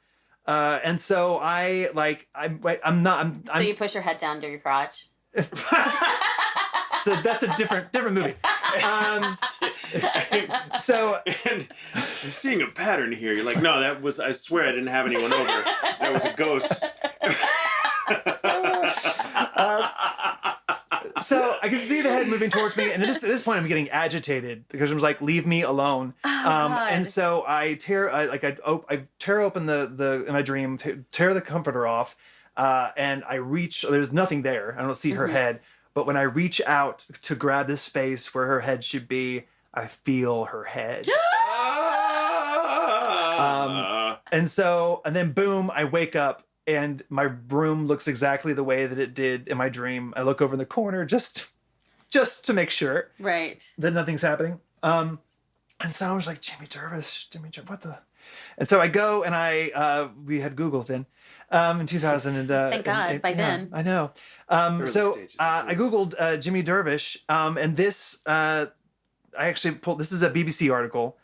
And so So you push your head down to your crotch. So that's a different movie. And I'm seeing a pattern here. You're like, no, I swear I didn't have anyone over. That was a ghost. So I can see the head moving towards me, and at this point I'm getting agitated because I was like, "Leave me alone." And so I tear open the in my dream, tear the comforter off, and I reach. There's nothing there. I don't see her head, but when I reach out to grab the space where her head should be, I feel her head. And then boom, I wake up. And my room looks exactly the way that it did in my dream. I look over in the corner just to make sure that nothing's happening. And so I was like, Jimmy Dervish, what the? And so I go and we had Google then in 2000. Thank God, by then. I know. So I Googled Jimmy Dervish, and this, I actually pulled, this is a BBC article.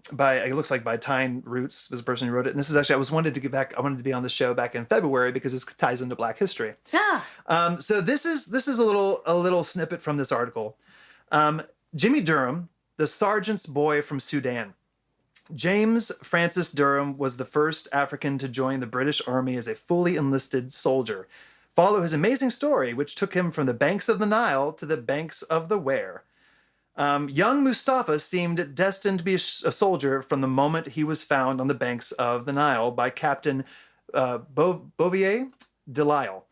It looks like by Tyne Roots was the person who wrote it. And this is actually, I wanted to be on the show back in February because this ties into Black history. Yeah. So this is a little snippet from this article. Jimmy Durham, the sergeant's boy from Sudan. James Francis Durham was the first African to join the British Army as a fully enlisted soldier. Follow his amazing story, which took him from the banks of the Nile to the banks of the Wear. Young Mustafa seemed destined to be a soldier from the moment he was found on the banks of the Nile by Captain Bouvier Delisle.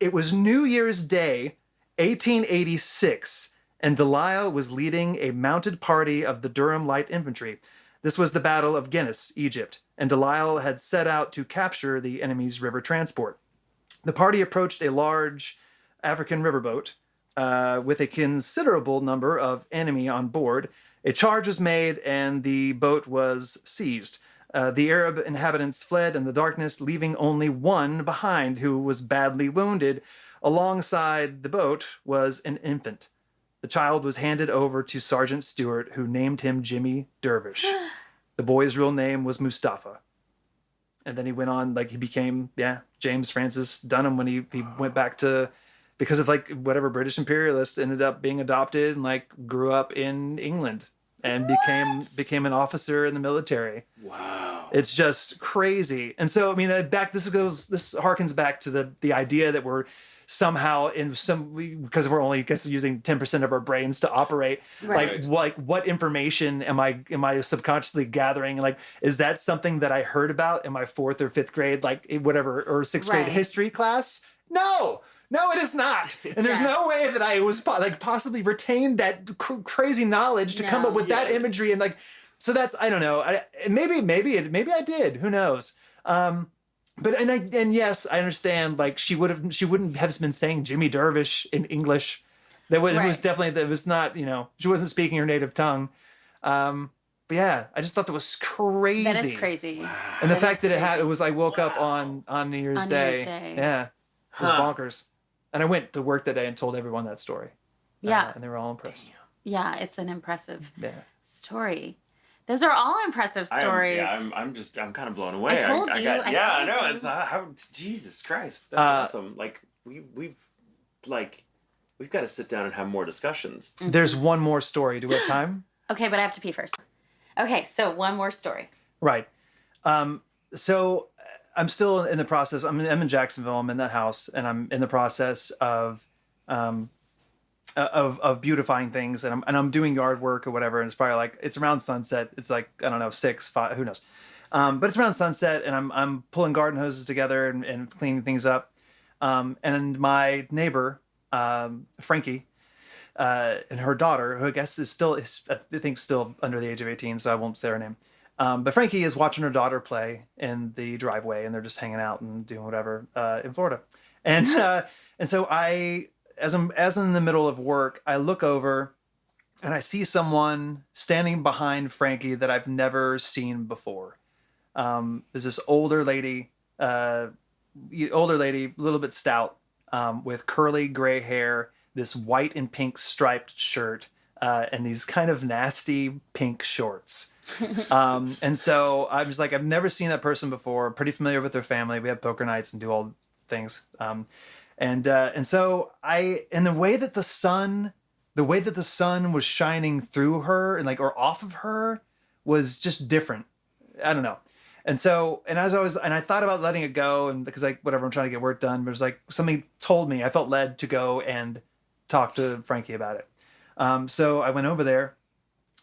It was New Year's Day, 1886, and Delisle was leading a mounted party of the Durham Light Infantry. This was the Battle of Guinness, Egypt, and Delisle had set out to capture the enemy's river transport. The party approached a large African riverboat, with a considerable number of enemy on board. A charge was made and the boat was seized. The Arab inhabitants fled in the darkness, leaving only one behind who was badly wounded. Alongside the boat was an infant. The child was handed over to Sergeant Stewart, who named him Jimmy Dervish. The boy's real name was Mustafa. And then he went on, he became, James Francis Dunham when he went back to, because of whatever British imperialists ended up being adopted and grew up in England and became an officer in the military. Wow. It's just crazy. And so, I mean, this harkens back to the idea that we're somehow because we're only using 10% of our brains to operate. Right. What information am I subconsciously gathering? Is that something that I heard about in my 4th or 5th grade, whatever, or 6th grade history class? No, it is not. And there's no way that I was possibly retained that crazy knowledge to come up with that imagery. And so that's, I don't know. Maybe I did. Who knows? But and yes, I understand. Like she wouldn't have been saying Jimmy Dervish in English. It was Right. definitely, that was not, she wasn't speaking her native tongue. But yeah, I just thought that was crazy. That is crazy. And the That fact is that crazy. it was, I woke up on New Year's On New Day. Year's Day. Yeah, it was Huh. bonkers. And I went to work that day and told everyone that story. Yeah. And they were all impressed. Yeah, it's an impressive Yeah. story. Those are all impressive stories. I'm kind of blown away. I told you. I know. It's how Jesus Christ. That's awesome. Like we've got to sit down and have more discussions. Mm-hmm. There's one more story. Do we have time? Okay, but I have to pee first. Okay, so one more story. Right. So I'm still in the process. I'm in Jacksonville. I'm in that house, and I'm in the process of beautifying things, and I'm doing yard work or whatever. And it's probably like, it's around sunset. It's like, I don't know, 6, 5, who knows? But it's around sunset, and I'm pulling garden hoses together and cleaning things up. And my neighbor, Frankie, and her daughter, who I guess is still under the age of 18, so I won't say her name. But Frankie is watching her daughter play in the driveway, and they're just hanging out and doing whatever in Florida. And so as I'm in the middle of work, I look over and I see someone standing behind Frankie that I've never seen before. There's this older lady, a little bit stout, with curly gray hair, this white and pink striped shirt, and these kind of nasty pink shorts. And so I was like, I've never seen that person before. Pretty familiar with their family. We have poker nights and do all things. And so the way that the sun was shining through her and or off of her was just different. I don't know. And so, and I thought about letting it go, and because whatever, I'm trying to get work done, but it was like something told me, I felt led to go and talk to Frankie about it. So I went over there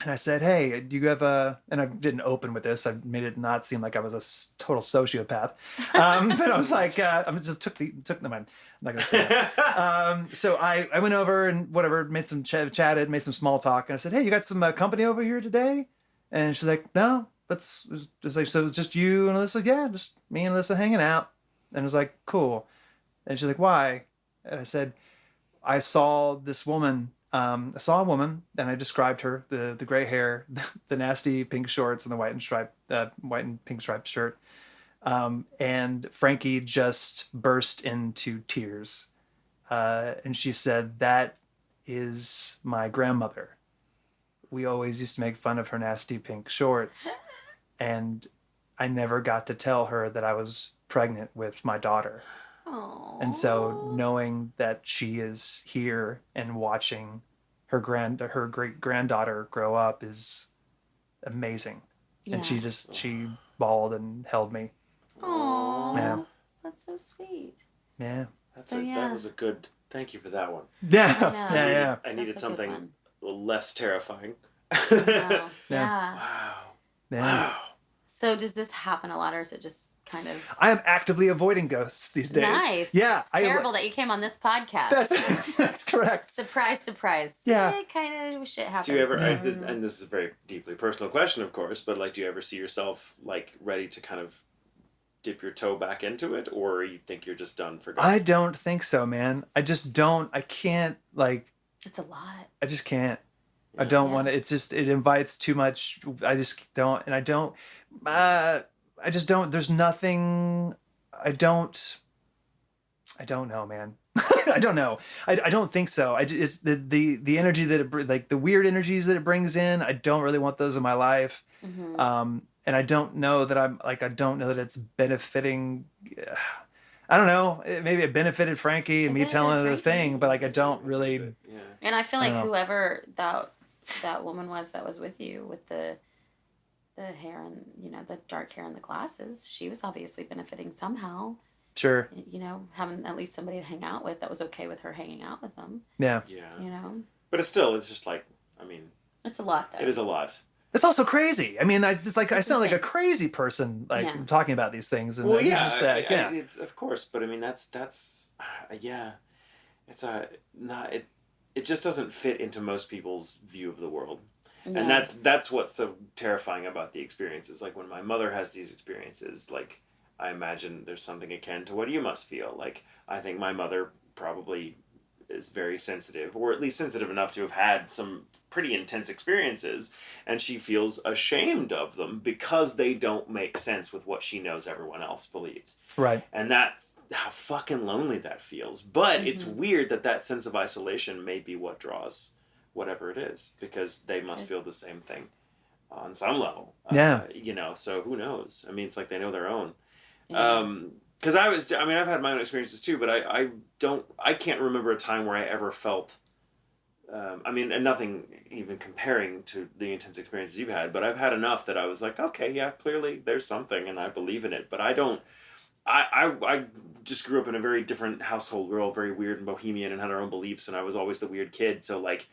and I said, "Hey, do you have and I didn't open with this. I made it not seem like I was a total sociopath. But I was like, I just took them. I'm not going to say that. So I went over and whatever, made some chatted, made some small talk. And I said, "Hey, you got some company over here today?" And she's like, "No, it's like, so it's just you and Alyssa?" "Yeah, just me and Alyssa hanging out." And I was like, "Cool." And she's like, "Why?" And I said, I saw a woman, and I described her, the gray hair, the nasty pink shorts, and the white and pink striped shirt. And Frankie just burst into tears. And she said, "That is my grandmother. We always used to make fun of her nasty pink shorts. And I never got to tell her that I was pregnant with my daughter." Aww. And so knowing that she is here and watching her great granddaughter grow up is amazing. Yeah. And she bawled and held me. Aww. Yeah. That's so sweet. Yeah. That was a good. Thank you for that one. Yeah. Yeah. I needed That's a good something one. a little less terrifying. Wow. Yeah. Wow. Yeah. Wow. So does this happen a lot, or is it just kind of... I am actively avoiding ghosts these days. Nice. Yeah. It's terrible that you came on this podcast. That's correct. Surprise, surprise. Yeah. Kind of shit happens. Do you ever, and this is a very deeply personal question, of course, but do you ever see yourself ready to kind of dip your toe back into it, or you think you're just done for good? I don't think so, man. I just don't. I can't, It's a lot. I just can't. I don't want to. It's just, it invites too much. I just don't. And I don't, I just don't. There's nothing. I don't know, man. I don't know. I don't think so. It's the energy that it, the weird energies that it brings in. I don't really want those in my life. Mm-hmm. And I don't know that I don't know that it's benefiting. I don't know. Maybe it benefited Frankie and me telling her the thing, but I don't really. Yeah. And I feel like whoever that woman was that was with you with the hair and the dark hair and the glasses, she was obviously benefiting somehow. Sure. Having at least somebody to hang out with that was okay with her hanging out with them. Yeah. Yeah. But it's just it's a lot though. It is a lot. It's also crazy. I mean, I sound like a crazy person, talking about these things. And it's of course, but I mean, that's yeah, it's it just doesn't fit into most people's view of the world. Yeah. And that's what's so terrifying about the experiences. Like when my mother has these experiences, I imagine there's something akin to what you must feel. Like, I think my mother probably is very sensitive, or at least sensitive enough to have had some pretty intense experiences, and she feels ashamed of them because they don't make sense with what she knows everyone else believes. Right. And that's how fucking lonely that feels. But it's weird that sense of isolation may be what draws whatever it is, because they must feel the same thing on some level. Yeah. So who knows? I mean, it's like they know their own. Yeah. Because I've had my own experiences too, but I can't remember a time where I ever felt, and nothing even comparing to the intense experiences you've had, but I've had enough that I was like, okay, yeah, clearly there's something and I believe in it, but I just grew up in a very different household. We're all very weird and bohemian and had our own beliefs, and I was always the weird kid, so like,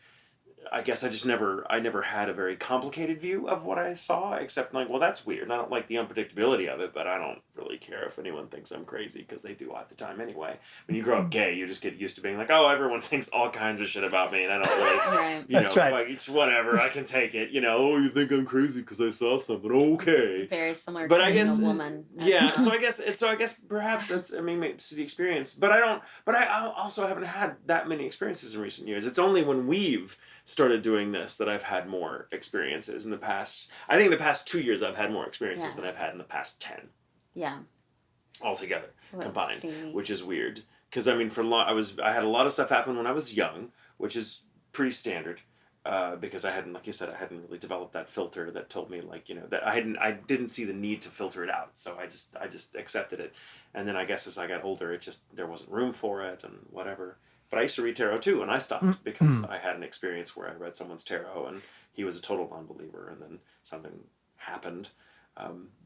I guess I never had a very complicated view of what I saw, except like, well, that's weird. I don't like the unpredictability of it, but I don't really care if anyone thinks I'm crazy, because they do all the time anyway. When you grow up gay, you just get used to being like, oh, everyone thinks all kinds of shit about me, and I don't really, Right. That's right. like, it's whatever, I can take it. Oh, you think I'm crazy because I saw something? Okay. It's very similar But to I being guess, a woman. as yeah. well. So I guess perhaps that's, maybe it's the experience. But I also haven't had that many experiences in recent years. It's only when we've started doing this that I've had more experiences in the past. I think in the past 2 years I've had more experiences than I've had in the past 10 Yeah. altogether combined, See. which is weird. Because I had a lot of stuff happen when I was young, which is pretty standard. Because I hadn't, like you said, I hadn't really developed that filter that told me, like, that I didn't see the need to filter it out. So I just accepted it. And then I guess as I got older, there wasn't room for it and whatever. But I used to read tarot too, and I stopped because I had an experience where I read someone's tarot and he was a total non-believer, and then something happened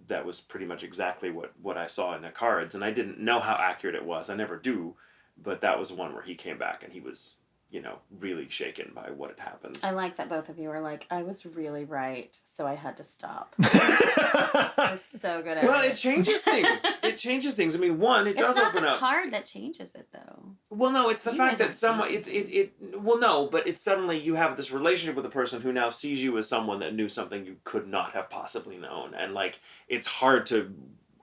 that was pretty much exactly what I saw in the cards, and I didn't know how accurate it was. I never do, but that was one where he came back and he was, really shaken by what had happened. I like that both of you are like, I was really right, so I had to stop. I was so good at it. Well, it changes things. It changes things. I mean, one, it does open up. It's not the card that changes it, though. Well, no, it's the You fact guys that aren't changing well, no, but it's suddenly you have this relationship with a person who now sees you as someone that knew something you could not have possibly known, and like, it's hard to.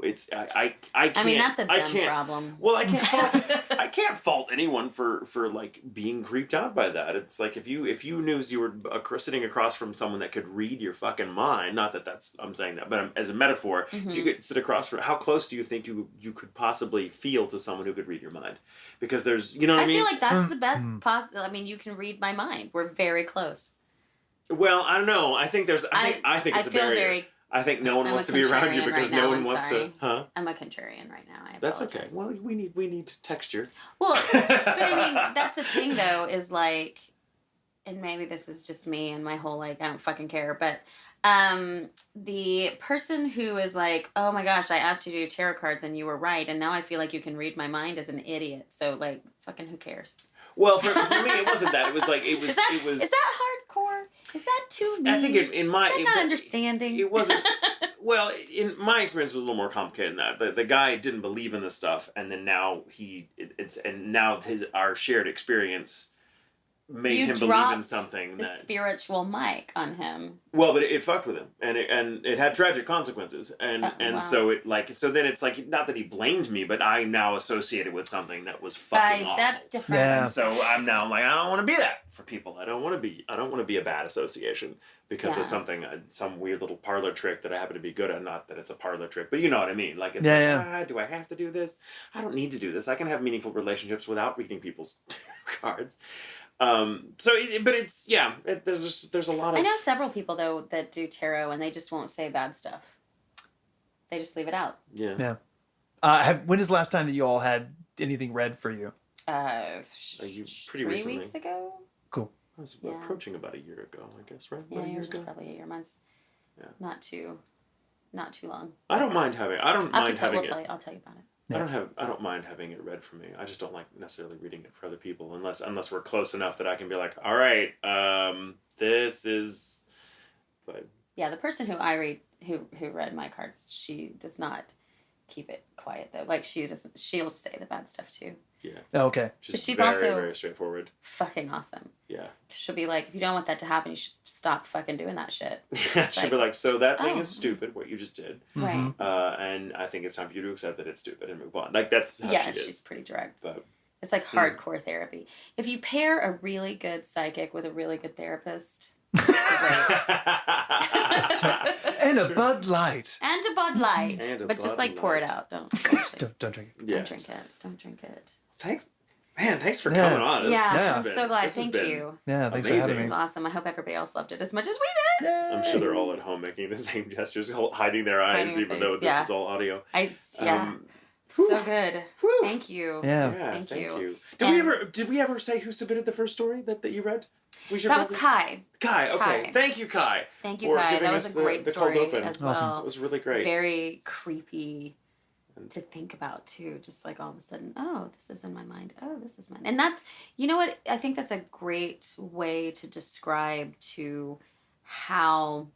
I can't. I mean, that's a I them can't, problem. Well, I can't fault anyone for like being creeped out by that. It's like if you knew you were sitting across from someone that could read your fucking mind. Not that that's I'm saying that, but as a metaphor, if you could sit across from, how close do you think you could possibly feel to someone who could read your mind? Because there's, what I mean. I feel like that's the best possible. I mean, you can read my mind. We're very close. Well, I don't know. I think there's. I think it's a barrier. I think no one wants to be around you because no one wants to. Huh? I'm a contrarian right now. I That's apologize. okay. Well, we need texture. Well, but I mean, that's the thing though, is like, and maybe this is just me and my whole like I don't fucking care, but the person who is like, oh my gosh, I asked you to do tarot cards and you were right, and now I feel like you can read my mind, is an idiot. So like, fucking who cares? Well, for me, it wasn't that. It was like it was. Is that hardcore? Is that too mean? I think in my I'm not understanding. It wasn't. Well, in my experience, it was a little more complicated than that. The guy didn't believe in this stuff, and then now our shared experience made him believe in something. The spiritual mic on him. Well, but it fucked with him, and it had tragic consequences, and wow. so then it's like, not that he blamed me, but I now associated with something that was fucking awful. That's different. Yeah. And so I'm now like, I don't want to be that for people. I don't want to be a bad association because of something, some weird little parlor trick that I happen to be good at. Not that it's a parlor trick, but you know what I mean. Like, it's do I have to do this? I don't need to do this. I can have meaningful relationships without reading people's cards. There's a lot of. I know several people though that do tarot and they just won't say bad stuff. They just leave it out. Yeah. When is the last time that you all had anything read for you? You pretty 3 recently. weeks ago. Cool. I was approaching about a year ago, I guess, right? Yeah, About a year yours was ago. probably a year. Mine's not too long. I don't mind having. I don't mind having it. I'll tell you about it. Yeah. I don't mind having it read for me. I just don't like necessarily reading it for other people unless we're close enough that I can be like, all right, this is. But yeah, the person who I read who read my cards, she does not keep it quiet though. Like she'll say the bad stuff too. Yeah. Oh, okay. She's she's very, also very straightforward. Fucking awesome. Yeah. She'll be like, if you don't want that to happen, you should stop fucking doing that shit. She'll be like, so that thing oh. is stupid, what you just did. Right. And I think it's time for you to accept that it's stupid and move on. Like, that's how she is. She's pretty direct. But, it's like hardcore therapy. If you pair a really good psychic with a really good therapist, it's great. And a Bud Light. And a Bud Light. But just like pour it Light. out. Don't Don't drink it. Yeah. Don't drink it. Don't drink it. Thanks. Man, thanks for coming on. I'm This so glad. this has Thank been you. Yeah, thanks amazing. for having This me. was awesome. I hope everybody else loved it as much as we did. I'm sure they're all at home making the same gestures, hiding their eyes, Hiding even their though face, this is all audio. So good. Whew. Thank you. Yeah. Thank you. Did we ever say who submitted the first story that you read? That was Kai. Kai, okay. Kai. Thank you, Kai. Thank you, for Kai. giving That was us a great the cold story open. as Awesome. well. It was really great. Very creepy to think about too. Just like all of a sudden, oh, this is in my mind. Oh, this is mine. And that's, you know what? I think that's a great way to describe to how,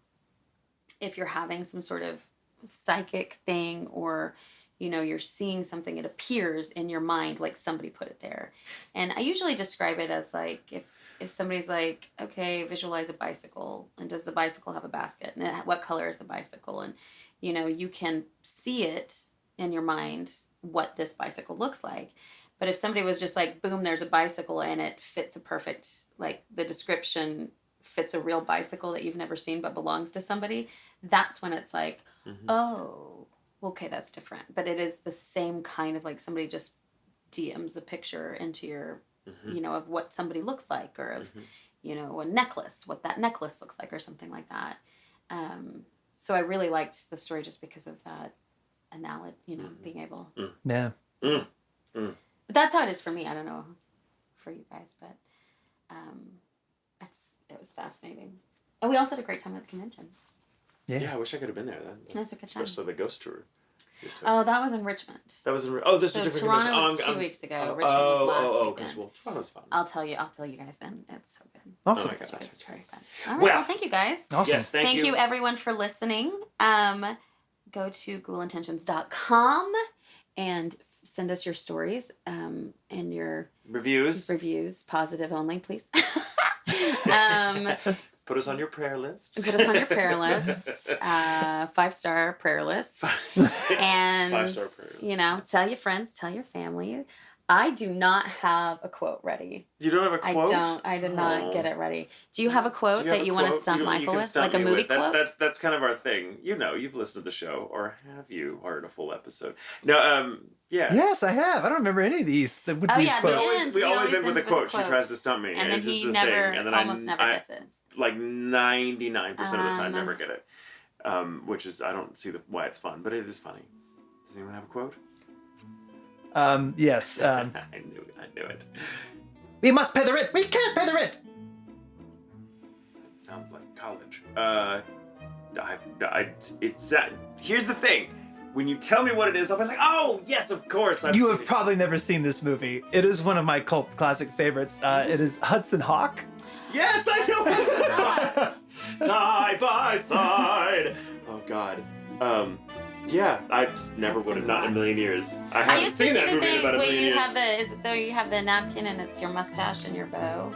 if you're having some sort of psychic thing or, you know, you're seeing something, it appears in your mind like somebody put it there. And I usually describe it as like, if somebody's like, okay, visualize a bicycle, and does the bicycle have a basket? And what color is the bicycle? And, you know, you can see it in your mind what this bicycle looks like. But if somebody was just like, boom, there's a bicycle and it fits a perfect, like the description fits a real bicycle that you've never seen but belongs to somebody, that's when it's like, oh, okay, that's different. But it is the same kind of like somebody just DMs a picture into your, you know, of what somebody looks like, or of, you know, a necklace, what that necklace looks like, or something like that. So I really liked the story just because of that analogy, you know, being able. Yeah. But that's how it is for me. I don't know for you guys, but it was fascinating. And we also had a great time at the convention. Yeah, I wish I could have been there then. That's a good time. Especially the ghost tour. Oh, that was in Richmond. That was this So was different. Toronto was convention. 2 weeks ago. Richmond was last weekend. Well, Toronto's fun. I'll tell you guys then. It's so good. Awesome. Oh my God. It's very fun. All right. Well, thank you guys. Awesome. Yes, thank you. Thank you everyone for listening. Go to ghoulintentions.com and send us your stories and your Reviews. positive only, please. Put us on your prayer list. Put us on your prayer list, 5-star prayer list, and 5-star prayer list. You know, tell your friends, tell your family. I do not have a quote ready. You don't have a quote? I did not get it ready. Do you have a quote that you want to stump Michael with? Like a movie quote? That's kind of our thing. You know, you've listened to the show, or have you heard a full episode? No, yeah. Yes, I have. I don't remember any of these. These yeah, quotes. We always end with a quote. She tries to stump me. And then it's he just never, thing. And then almost never gets it. Like 99% of the time, never get it. Which is, I don't see why it's fun, but it is funny. Does anyone have a quote? Yes. I knew it. We must pay the rent. We can't pay the rent. It sounds like college. Here's the thing. When you tell me what it is, I'll be like, oh, yes, of course. You have probably never seen this movie. It is one of my cult classic favorites. It is Hudson Hawk. Yes, I know Hudson Hawk. Side by side. Oh, God. Yeah, I just never would have, not in a million years. I haven't used to seen do that the movie in thing about a where million you years. have is it though you have the napkin and it's your mustache and your bow?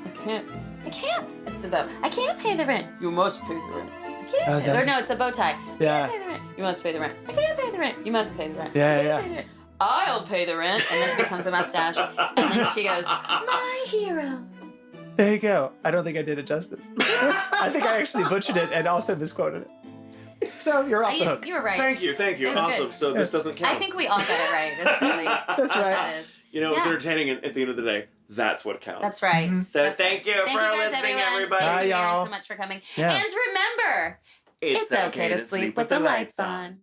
I can't. It's the bow. I can't pay the rent. You must pay the rent. I can't. Or no, it's a bow tie. I can't pay the rent. You must pay the rent. I can't pay the rent. You must pay the rent. Yeah. Pay the rent. I'll pay the rent. And then it becomes a mustache. And then she goes, my hero. There you go. I don't think I did it justice. I think I actually butchered it and also misquoted it. So you're off the hook. You were right. Thank you. It was Awesome. good. So this doesn't count. I think we all got it right. That's really That's right. That is. You know, it's Yeah. entertaining, and at the end of the day, that's what counts. That's right. Mhm. So That's thank you right. for guys, listening, everyone. everybody. Thank you, Bye, Aaron, y'all. so much for coming. Yeah. And remember, it's okay to sleep with the lights on.